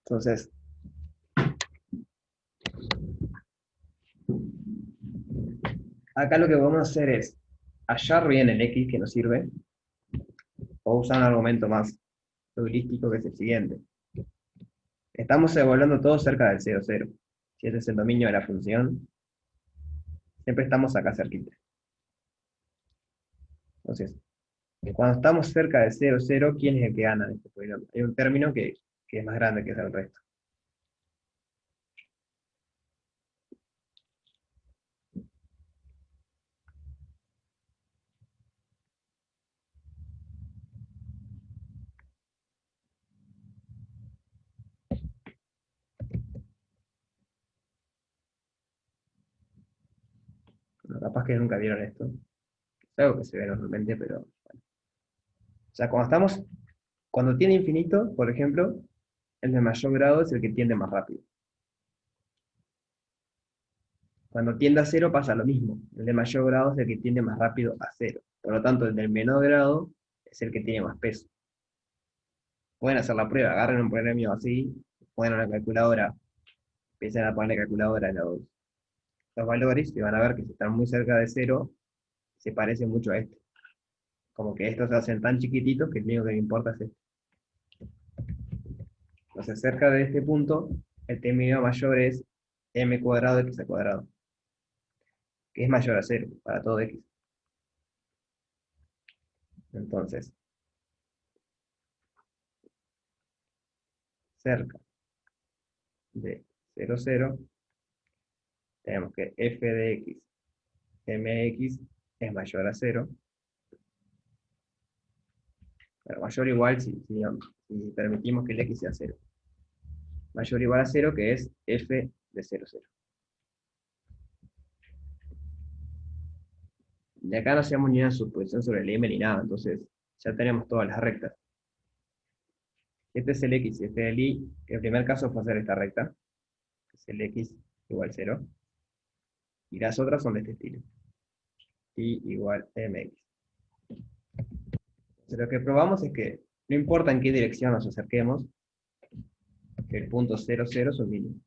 Entonces, acá lo que vamos a hacer es hallar bien el x que nos sirve, o usar un argumento más heurístico, que es el siguiente. Estamos evaluando todo cerca del 0, 0. Si ese es el dominio de la función, siempre estamos acá cerquita. Entonces, cuando estamos cerca de 0, 0, ¿quién es el que gana en este polinomio? Hay un término que es más grande que el resto. Bueno, capaz que nunca vieron esto. Es algo que se ve normalmente, pero bueno. O sea, cuando tiene infinito, por ejemplo, el de mayor grado es el que tiende más rápido. Cuando tiende a 0 pasa lo mismo. El de mayor grado es el que tiende más rápido a 0. Por lo tanto, el del menor grado es el que tiene más peso. Pueden hacer la prueba, agarren un polinomio así, ponen una calculadora, empiecen a poner la calculadora los valores y van a ver que si están muy cerca de 0, se parece mucho a este. Como que estos se hacen tan chiquititos que lo único que me importa es este. Entonces, cerca de este punto, el término mayor es m cuadrado x al cuadrado, que es mayor a 0 para todo x. Entonces, cerca de 0, 0, tenemos que f de x, mx es mayor a 0. Pero mayor o igual si permitimos que el x sea 0. Mayor o igual a 0, que es f de 0, 0. De acá no hacemos ni una suposición sobre el m ni nada, entonces ya tenemos todas las rectas. Este es el x y este es el y. El primer caso fue hacer esta recta, que es el x igual 0. Y las otras son de este estilo. Y igual mx. Entonces lo que probamos es que no importa en qué dirección nos acerquemos, que el punto 0, 0 es un mínimo.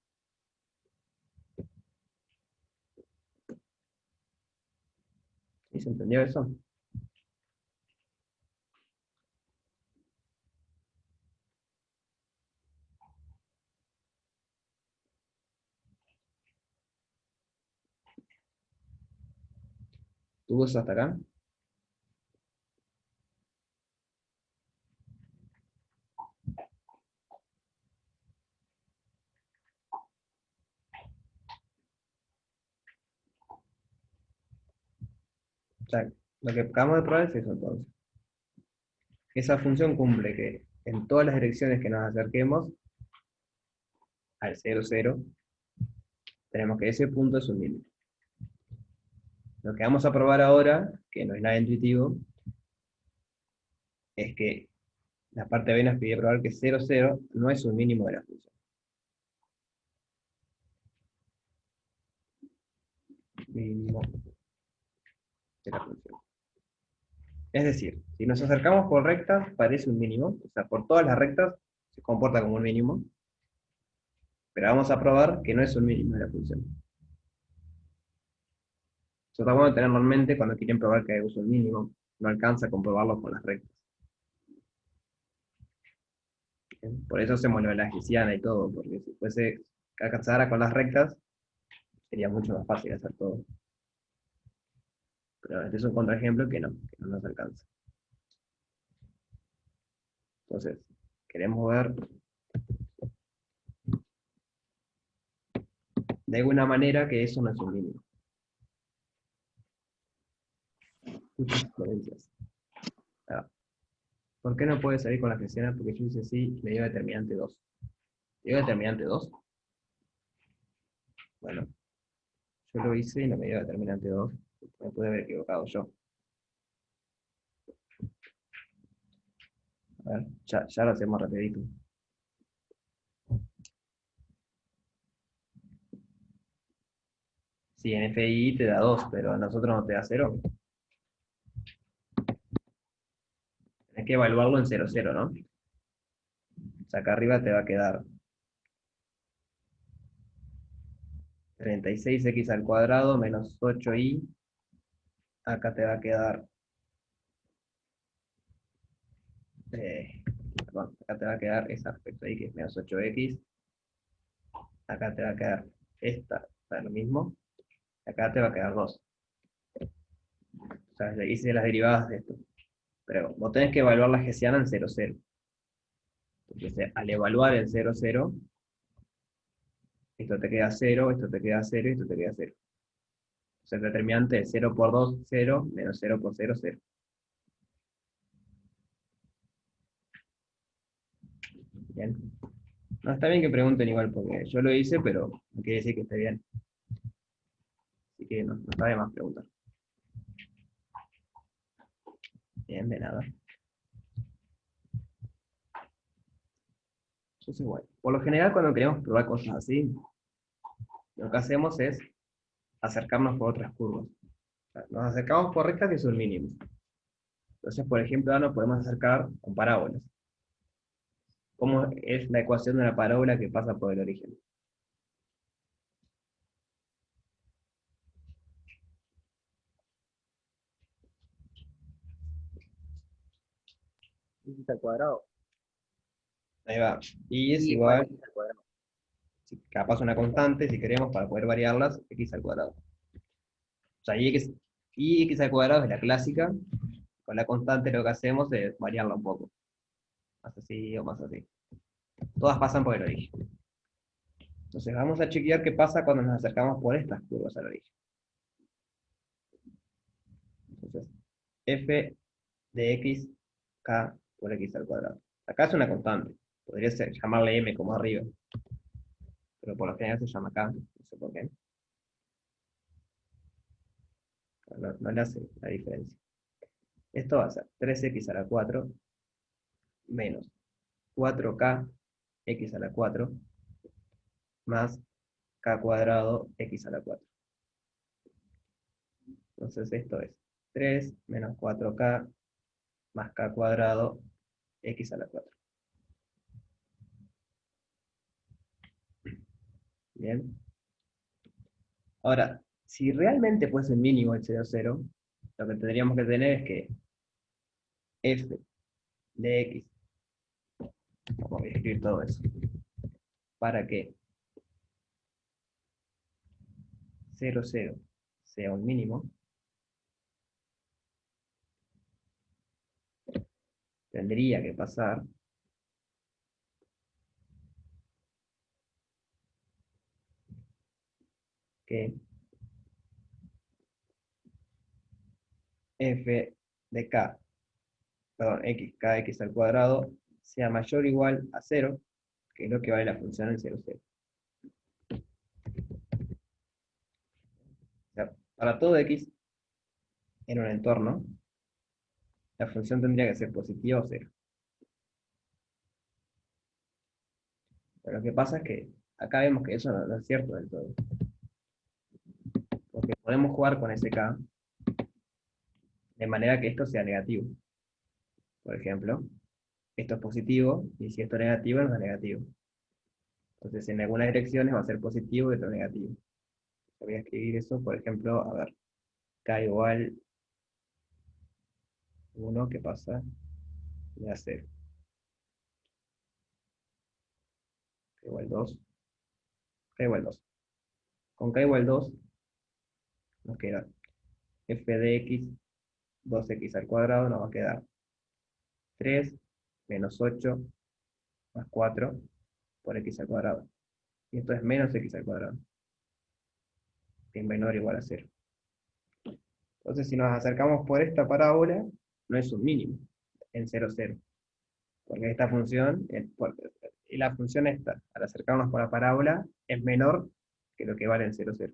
¿Sí se entendió eso? ¿Tuvo eso hasta acá? O sea, lo que acabamos de probar es eso entonces. Esa función cumple que en todas las direcciones que nos acerquemos al 0, 0, tenemos que ese punto es un mínimo. Lo que vamos a probar ahora, que no es nada intuitivo, es que la parte B nos pide probar que 0, 0 no es un mínimo de la función. Mínimo de la función. Es decir, si nos acercamos por rectas, parece un mínimo, o sea, por todas las rectas se comporta como un mínimo, pero vamos a probar que no es un mínimo de la función. Eso está bueno tenerlo en mente cuando quieren probar que es un mínimo, no alcanza a comprobarlo con las rectas. Por eso hacemos lo de la hessiana y todo, porque si fuese que alcanzara con las rectas, sería mucho más fácil hacer todo. Pero este es un contraejemplo que no nos alcanza. Entonces, queremos ver de alguna manera que eso no es un mínimo. Muchas influencias. ¿Por qué no puede salir con la hessiana? Porque yo hice así y me dio determinante 2. ¿Me dio determinante 2? Bueno, yo lo hice y no me dio determinante 2. Me pude haber equivocado yo. A ver, ya lo hacemos rapidito. Sí, en FI te da 2, pero a nosotros no te da 0. Tienes que evaluarlo en 0, 0, ¿no? O sea, acá arriba te va a quedar 36x al cuadrado menos 8y. Acá te va a quedar perdón, acá te va a quedar esa respecto ahí, que es menos 8x. Acá te va a quedar esta, o sea, lo mismo. Acá te va a quedar 2. O sea, le hice las derivadas de esto. Pero vos tenés que evaluar la hessiana en 0, 0. Entonces, al evaluar en 0, 0, esto te queda 0, esto te queda 0 y esto te queda 0. O sea, el determinante es 0 por 2, 0, menos 0 por 0, 0. Bien. No, está bien que pregunten igual, porque yo lo hice, pero no quiere decir que esté bien. Así que no está de más preguntar. Bien, de nada. Entonces, bueno, por lo general cuando queremos probar cosas así, lo que hacemos es acercarnos por otras curvas. O sea, nos acercamos por rectas que son mínimas. Entonces, por ejemplo, ahora nos podemos acercar con parábolas. ¿Cómo es la ecuación de una parábola que pasa por el origen? X al cuadrado. Ahí va. Y es Y igual a igual, X al cuadrado. capaz una constante, si queremos, para poder variarlas, x al cuadrado. O sea, y x al cuadrado es la clásica. Con la constante lo que hacemos es variarla un poco. Más así o más así. Todas pasan por el origen. Entonces vamos a chequear qué pasa cuando nos acercamos por estas curvas al origen. Entonces, f de x, k por x al cuadrado. Acá es una constante. Podría ser, llamarle m como arriba. Pero por lo general se llama k. No sé por qué. No le hace la diferencia. Esto va a ser 3x a la 4 menos 4k x a la 4 más k cuadrado x a la 4. Entonces esto es 3 menos 4k más k cuadrado x a la 4. Bien. Ahora, si realmente fuese mínimo el 0, 0, lo que tendríamos que tener es que f de x, vamos a escribir todo eso, para que 0, 0 sea un mínimo, tendría que pasar que f de k, perdón, x, kx al cuadrado, sea mayor o igual a 0, que es lo que vale la función en 0, 0. O sea, para todo x en un entorno, la función tendría que ser positiva o 0. Pero lo que pasa es que acá vemos que eso no es cierto del todo. Porque podemos jugar con ese k de manera que esto sea negativo. Por ejemplo, esto es positivo, y si esto es negativo, no es negativo. Entonces, en algunas direcciones va a ser positivo y otro negativo. Voy a escribir eso, por ejemplo, a ver, k igual 1, ¿qué pasa? Le da 0. K igual 2. K igual 2. Con k igual 2, nos queda f de x, 2x al cuadrado, nos va a quedar 3 menos 8 más 4 por x al cuadrado. Y esto es menos x al cuadrado, que es menor o igual a 0. Entonces, si nos acercamos por esta parábola, no es un mínimo en 0, 0. Porque esta función, y la función esta, al acercarnos por la parábola, es menor que lo que vale en 0, 0.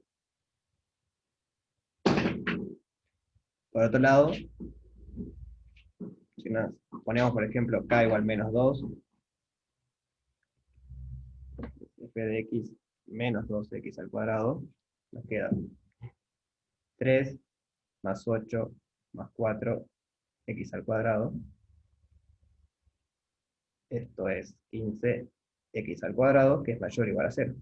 Por otro lado, si nos ponemos, por ejemplo, k igual menos 2, f de x menos 2x al cuadrado, nos queda 3 más 8 más 4 x al cuadrado. Esto es 15x al cuadrado, que es mayor o igual a 0.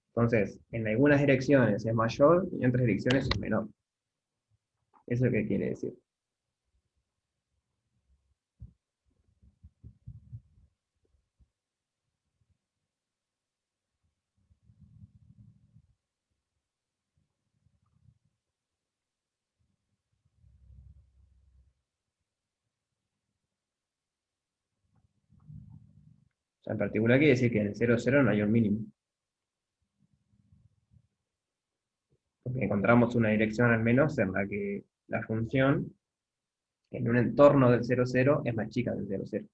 Entonces, en algunas direcciones es mayor y en otras direcciones es menor. ¿Eso qué quiere decir? En particular quiere decir que en el 0, 0 no hay un mínimo. Porque encontramos una dirección al menos en la que la función en un entorno del 0, 0 es más chica del 0, 0.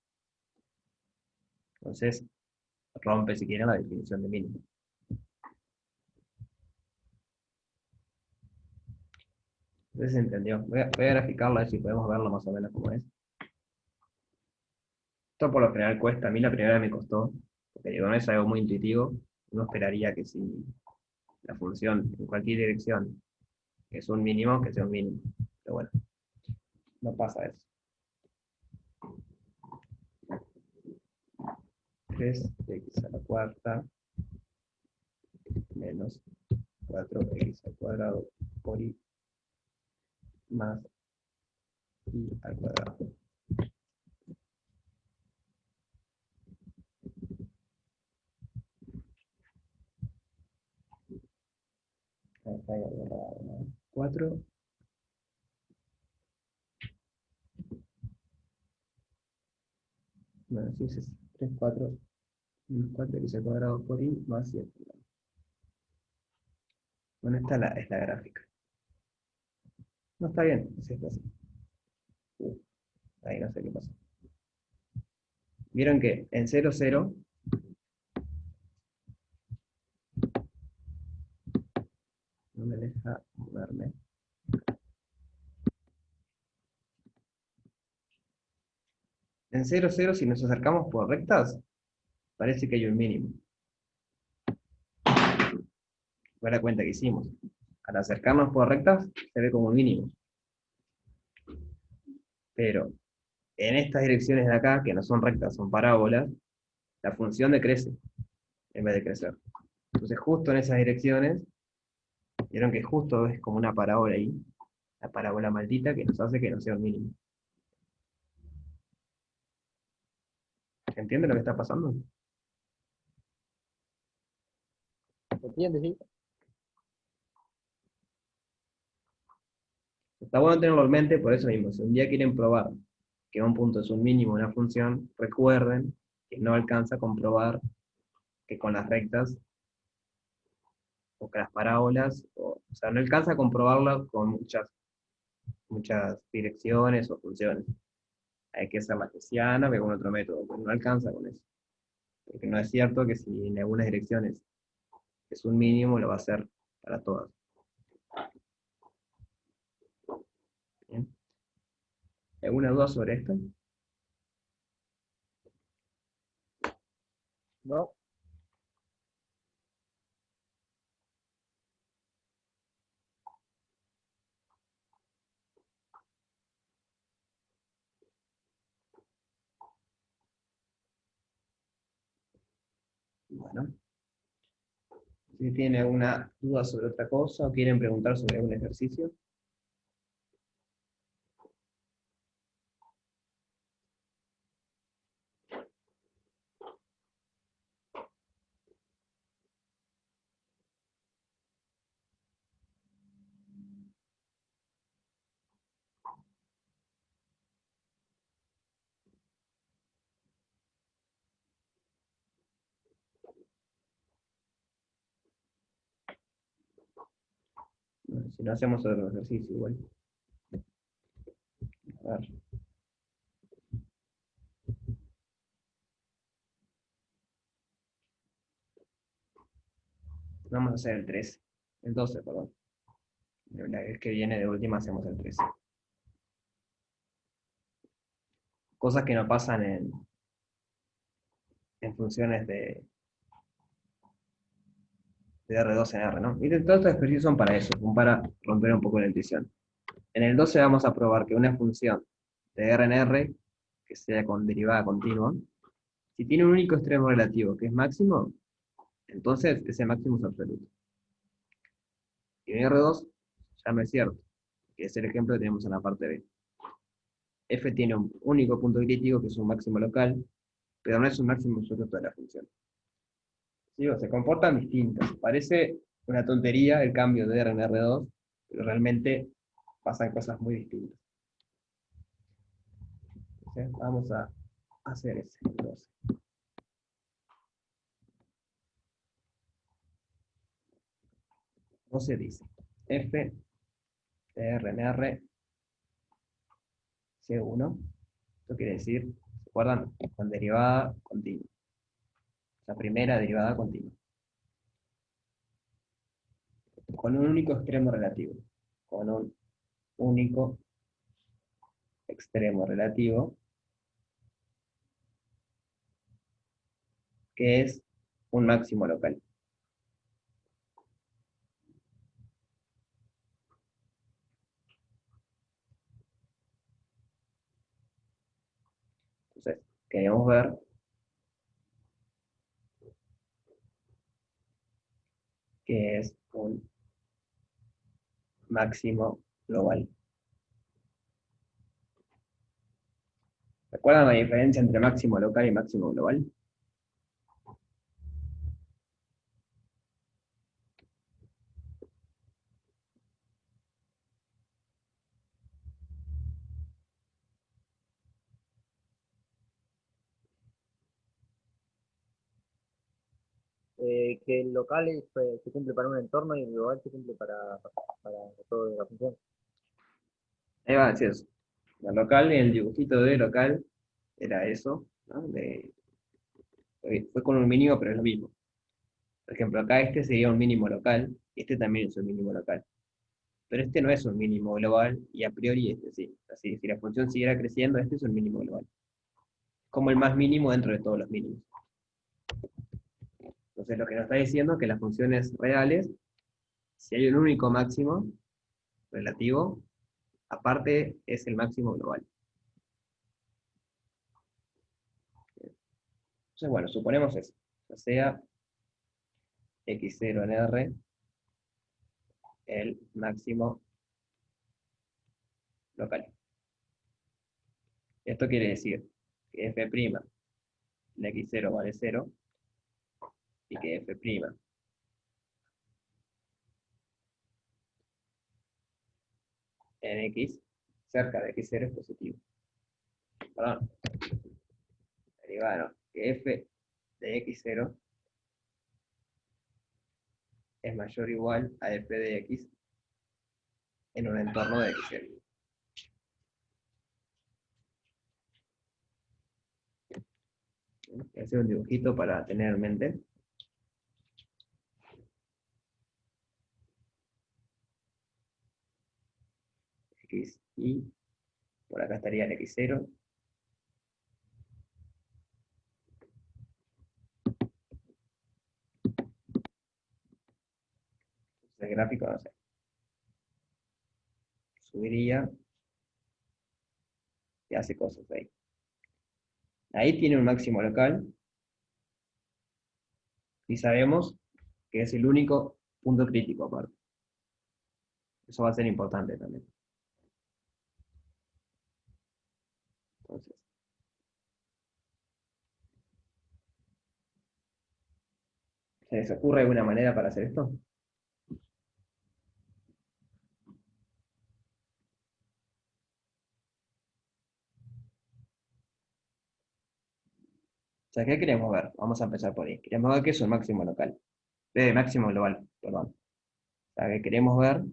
Entonces, rompe si quieren la definición de mínimo. Entonces se entendió. Voy a graficarlo a ver si podemos verlo más o menos como es. Esto por lo general cuesta, a mí la primera me costó, porque digo, no es algo muy intuitivo. Uno esperaría que si la función en cualquier dirección es un mínimo, que sea un mínimo. Pero bueno, no pasa eso. 3x a la cuarta menos 4x al cuadrado por y más y al cuadrado. Acá hay 4. Bueno, sí, es 3, 4, 4x al cuadrado por y más 7. Bueno, esta es la gráfica. No está bien, es esto así. Ahí no sé qué pasó. Vieron que en 0, 0 no me deja moverme. En 0, 0, si nos acercamos por rectas, parece que hay un mínimo. Fue la cuenta que hicimos. Al acercarnos por rectas, se ve como un mínimo. Pero en estas direcciones de acá, que no son rectas, son parábolas, la función decrece en vez de crecer. Entonces justo en esas direcciones, vieron que justo es como una parábola ahí, la parábola maldita que nos hace que no sea un mínimo. ¿Se entiende lo que está pasando? ¿Se entiende, sí? Está bueno tenerlo en mente por eso mismo. Si un día quieren probar que un punto es un mínimo de una función, recuerden que no alcanza a comprobar que con las rectas o con las parábolas, o sea, no alcanza a comprobarlo con muchas direcciones o funciones. Hay que hacer la hessiana o con otro método, pero no alcanza con eso. Porque no es cierto que si en algunas direcciones es un mínimo, lo va a hacer para todas. ¿Bien? ¿Alguna duda sobre esto? ¿No? Bueno, si tienen alguna duda sobre otra cosa o quieren preguntar sobre algún ejercicio. Bueno, si no hacemos otro ejercicio igual. A ver. Vamos a hacer el 13. El 12, perdón. La vez que viene de última hacemos el 13. Cosas que no pasan en funciones de R2 en R, ¿no? Y todos estos ejercicios son para eso, son para romper un poco la intuición. En el 12 vamos a probar que una función de R en R, que sea con derivada continua, si tiene un único extremo relativo que es máximo, entonces ese máximo es absoluto. Y en R2 ya no es cierto, que es el ejemplo que tenemos en la parte B. F tiene un único punto crítico que es un máximo local, pero no es un máximo absoluto de la función. ¿Sí? O se comportan distintos. Parece una tontería el cambio de R en R2, pero realmente pasan cosas muy distintas. Entonces, vamos a hacer ese 12. Entonces dice, f de RNR C1, esto quiere decir, ¿se acuerdan? Con derivada continua. La primera derivada continua. Con un único extremo relativo. Con un único extremo relativo, que es un máximo local. Entonces, queremos ver qué es un máximo global. ¿Recuerdan la diferencia entre máximo local y máximo global? Que el local se cumple para un entorno y el global se cumple para toda la función. Ahí va a decir eso. La local, el dibujito de local era eso, ¿no? Fue con un mínimo, pero es lo mismo. Por ejemplo, acá este sería un mínimo local, y este también es un mínimo local. Pero este no es un mínimo global, y a priori este sí. Así, si la función siguiera creciendo, este es un mínimo global. Como el más mínimo dentro de todos los mínimos. Entonces lo que nos está diciendo es que las funciones reales, si hay un único máximo relativo, aparte es el máximo global. Entonces, bueno, suponemos eso. O sea, x0 en R, el máximo local. Esto quiere decir que f' de x0 vale 0 y que f' en x cerca de x0 es positivo. Perdón, derivada, no, que f de x0 es mayor o igual a f de x en un entorno de x0. Voy a hacer un dibujito para tener en mente. X y por acá estaría el x0. El gráfico, no sé, subiría y hace cosas ahí. Ahí tiene un máximo local y sabemos que es el único punto crítico aparte. Eso va a ser importante también. Entonces, ¿se les ocurre alguna manera para hacer esto? O sea, ¿qué queremos ver? Vamos a empezar por ahí. Queremos ver qué es un máximo local. Máximo global, perdón. O sea, que queremos ver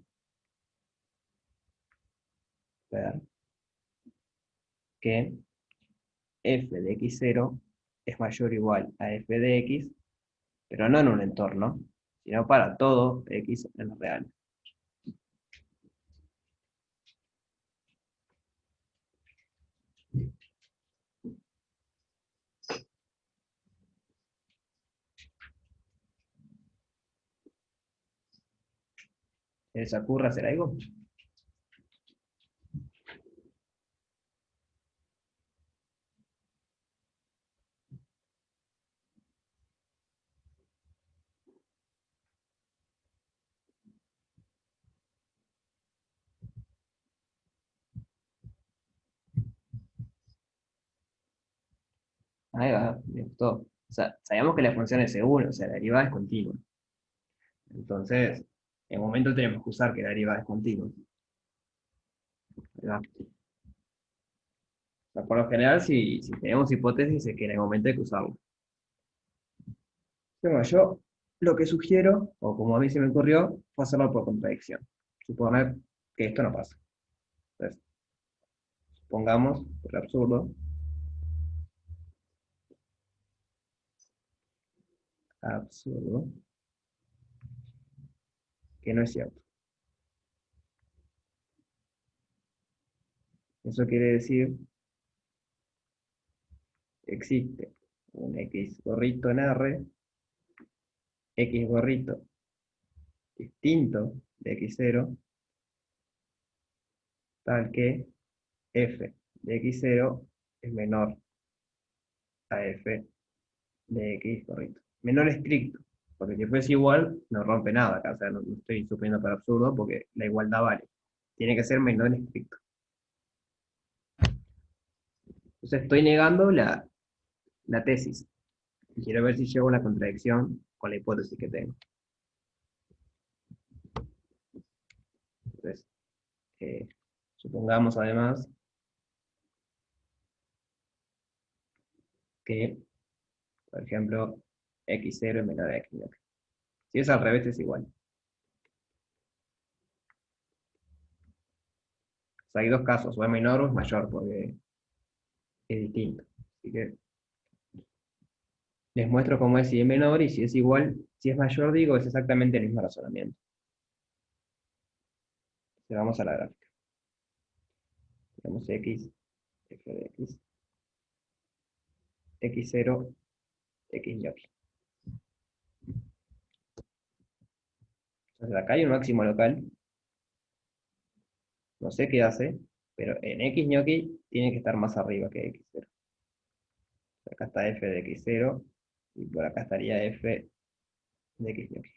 que f de x0 es mayor o igual a f de x, pero no en un entorno, sino para todo x en lo real. ¿Se les ocurre hacer algo? Ahí va, me gustó. O sea, sabemos que la función es C1, o sea, la derivada es continua. Entonces, en un momento tenemos que usar que la derivada es continua. Ahí va. O sea, por lo general, si tenemos hipótesis, es que en el momento hay que usarlo. Bueno, yo lo que sugiero, o como a mí se me ocurrió, fue hacerlo por contradicción. Suponer que esto no pasa. Entonces, supongamos, por absurdo, que no es cierto. Eso quiere decir que existe un X gorrito en R, X gorrito distinto de X0, tal que f de X0 es menor a f de X gorrito. Menor estricto, porque si fuese igual, no rompe nada acá, o sea, no estoy suponiendo para absurdo, porque la igualdad vale. Tiene que ser menor estricto. Entonces estoy negando la tesis. Y quiero ver si llego a una contradicción con la hipótesis que tengo. Entonces, supongamos además que, por ejemplo, x0 es menor a x. Si es al revés, es igual. O sea, hay dos casos, o es menor o es mayor, porque es distinto. Así que les muestro cómo es si es menor, y si es igual, si es mayor, digo, es exactamente el mismo razonamiento. Entonces vamos a la gráfica. Tenemos x, f de x, x0, x ñoqui. Entonces acá hay un máximo local, no sé qué hace, pero en x ñoqui tiene que estar más arriba que x0. Acá está f de x0, y por acá estaría f de x ñoqui.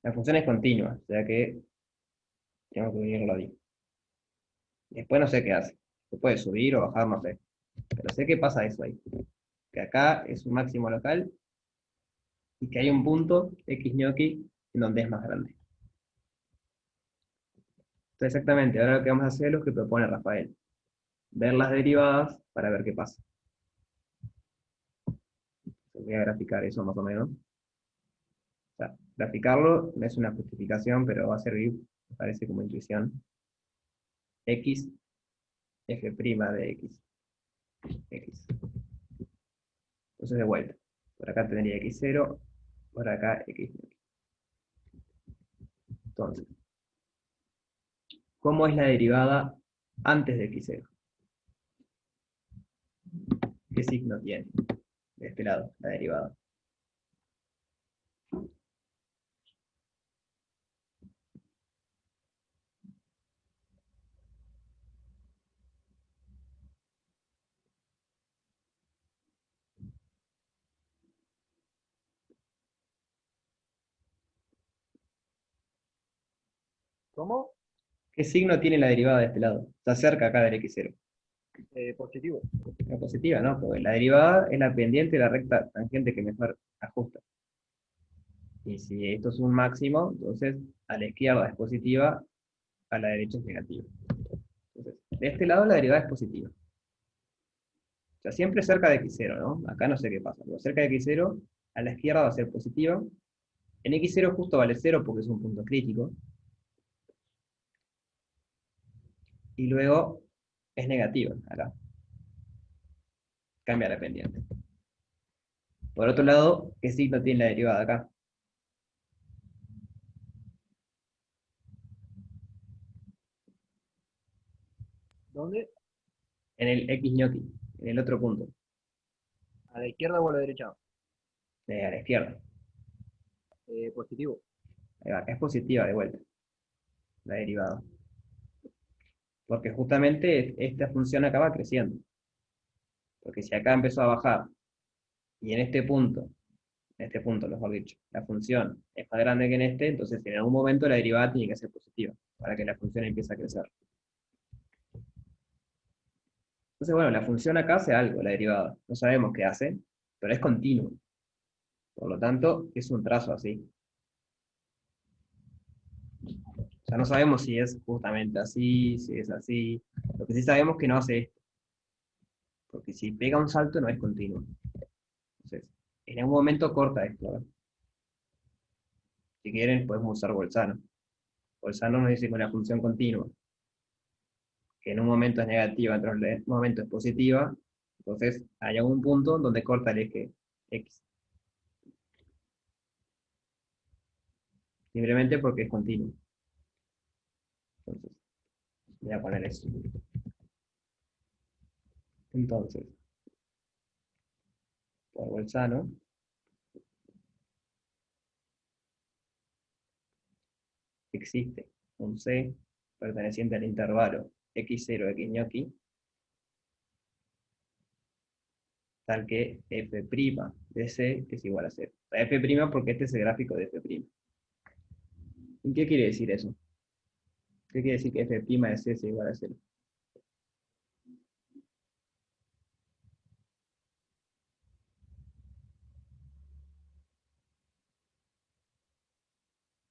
La función es continua, o sea que tengo que unirlo ahí. Después no sé qué hace. Se puede subir o bajar, no sé. Pero sé que pasa eso ahí. Que acá es un máximo local y que hay un punto, x ñoqui, en donde es más grande. Entonces exactamente, ahora lo que vamos a hacer es lo que propone Rafael. Ver las derivadas para ver qué pasa. Voy a graficar eso más o menos. O sea, graficarlo no es una justificación, pero va a servir, me parece, como intuición. X, f' de x. X. Entonces de vuelta. Por acá tendría x0, por acá x. Entonces, ¿cómo es la derivada antes de x0? ¿Qué signo tiene? De este lado, la derivada. ¿Cómo? ¿Qué signo tiene la derivada de este lado? Está cerca acá del x0. Positivo. La positiva, ¿no? Porque la derivada es la pendiente de la recta tangente que mejor ajusta. Y si esto es un máximo, entonces a la izquierda es positiva, a la derecha es negativa. Entonces, de este lado la derivada es positiva. O sea, siempre cerca de x0, ¿no? Acá no sé qué pasa, pero cerca de x0, a la izquierda va a ser positiva. En x0 justo vale 0 porque es un punto crítico. Y luego es negativa acá. Cambia la pendiente. Por otro lado, ¿qué signo tiene la derivada acá? ¿Dónde? En el x ñoqui, en el otro punto, ¿A la izquierda o a la derecha? a la izquierda. Positivo. Ahí va, acá es positiva de vuelta, la derivada. Porque justamente esta función acá va creciendo. Porque si acá empezó a bajar, y en este punto, mejor dicho, la función es más grande que en este, entonces en algún momento la derivada tiene que ser positiva, para que la función empiece a crecer. Entonces, bueno, la función acá hace algo, la derivada. No sabemos qué hace, pero es continuo. Por lo tanto, es un trazo así. O sea, no sabemos si es justamente así, si es así. Lo que sí sabemos es que no hace esto. Porque si pega un salto no es continuo. En algún momento corta esto. ¿Verdad? Si quieren, podemos usar Bolzano. Bolzano nos dice que una función continua, que en un momento es negativa, en otro momento es positiva, entonces hay algún punto donde corta el eje X. Simplemente porque es continuo. Entonces, voy a poner eso. Entonces, por Bolzano, existe un C perteneciente al intervalo x0, x ñoqui, tal que f' de C es igual a 0. O sea, f' porque este es el gráfico de f'. ¿Y qué quiere decir eso? ¿Qué quiere decir que f' de C es igual a 0?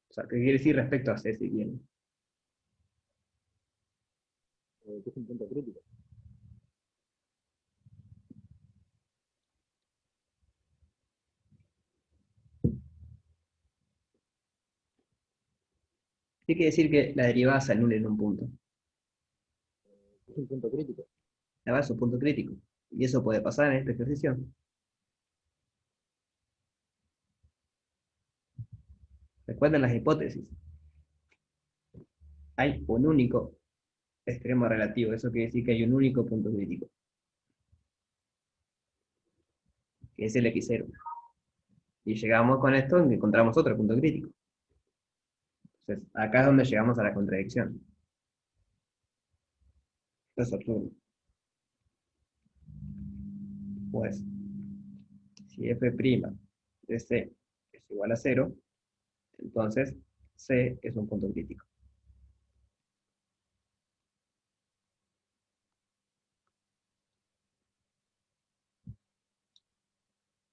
O sea, ¿qué quiere decir respecto a C si quieren? Que es un punto crítico. ¿Qué quiere decir que la derivada se anule en un punto? Es un punto crítico. La verdad es un punto crítico. Y eso puede pasar en este ejercicio. Recuerden las hipótesis. Hay un único extremo relativo. Eso quiere decir que hay un único punto crítico, que es el x0. Y llegamos con esto en que encontramos otro punto crítico. Entonces, acá es donde llegamos a la contradicción. Esto es absurdo. Pues, si f' de C es igual a 0, entonces C es un punto crítico.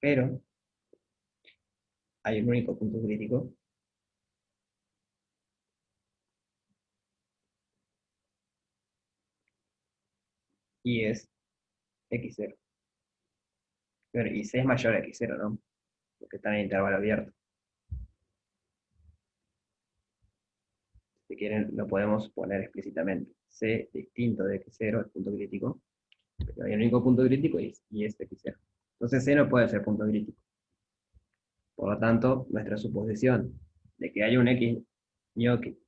Pero hay un único punto crítico, y es x0. Bueno, y C es mayor a x0, ¿no? Porque está en el intervalo abierto. Si quieren, lo podemos poner explícitamente. C distinto de x0 es punto crítico, pero hay un único punto crítico y es x0. Entonces C no puede ser punto crítico. Por lo tanto, nuestra suposición de que hay un x ñoqui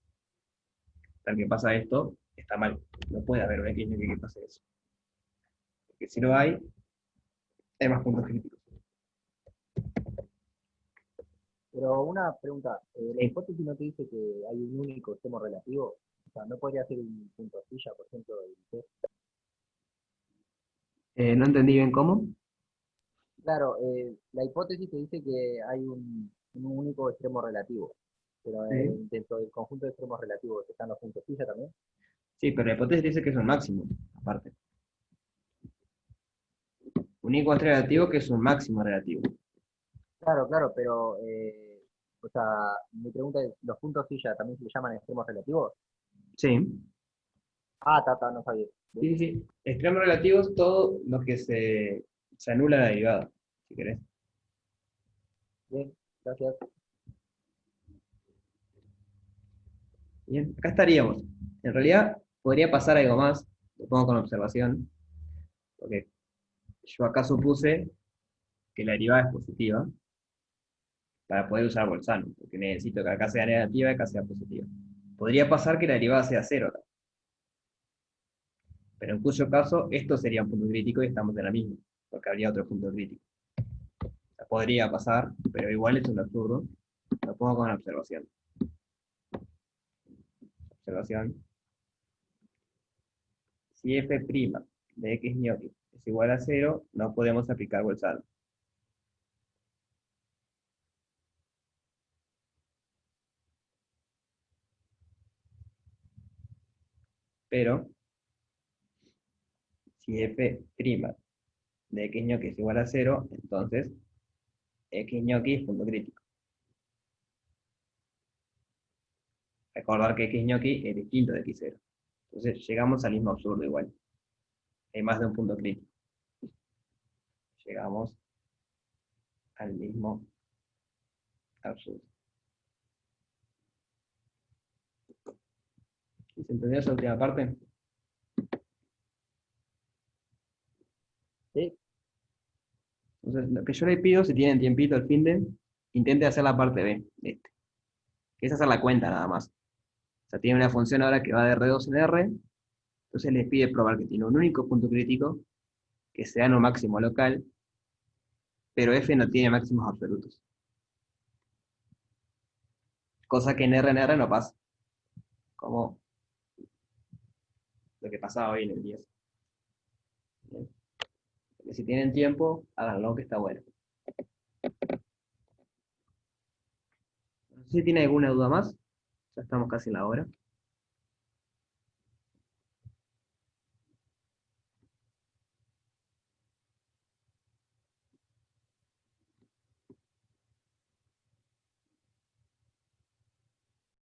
tal que pasa esto, está mal. No puede haber un x ñoqui que pase eso. Porque si no hay más puntos críticos. Pero una pregunta, la Sí. hipótesis no te dice que hay un único extremo relativo. O sea, no podría ser un punto silla, por ejemplo, del C. No entendí bien cómo. Claro, la hipótesis te dice que hay un único extremo relativo. Pero Sí. dentro del conjunto de extremos relativos están los puntos silla también. Sí, pero la hipótesis dice que es un máximo, aparte. Único es relativo que es un máximo relativo. Claro, claro, pero, o sea, mi pregunta es, ¿los puntos silla también se le llaman extremos relativos? Sí. Ah, no sabía. Sí, Bien, sí, sí. Extremos relativos, todo lo que se anula la derivada, si querés. bien, gracias. Bien, acá estaríamos. En realidad, podría pasar algo más, lo pongo con observación, porque yo acá supuse que la derivada es positiva para poder usar Bolzano, porque necesito que acá sea negativa y acá sea positiva. Podría pasar que la derivada sea cero acá, pero en cuyo caso esto sería un punto crítico y estamos en la misma, porque habría otro punto crítico. O sea, podría pasar, pero igual es un absurdo. Lo pongo con observación. Observación. Si f' de x ñoqui es igual a 0, no podemos aplicar Bolzano. Pero, si f' de x ñoqui es igual a 0, entonces x ñoqui es punto crítico. Recordar que x ñoqui es distinto de x0. Entonces llegamos al mismo absurdo igual. Hay más de un punto crítico. Llegamos al mismo absoluto. ¿Se entendió esa última parte? ¿Sí? Entonces, lo que yo le pido, si tienen tiempito al fin de, intente hacer la parte B de este, que es hacer la cuenta nada más. O sea, tiene una función ahora que va de R2 en R, entonces les pide probar que tiene un único punto crítico, que sea no máximo local, pero F no tiene máximos absolutos. Cosa que en R no pasa, como lo que pasaba hoy en el 10. Bien. Porque si tienen tiempo, háganlo, que está bueno. No sé si tiene alguna duda más, ya estamos casi en la hora.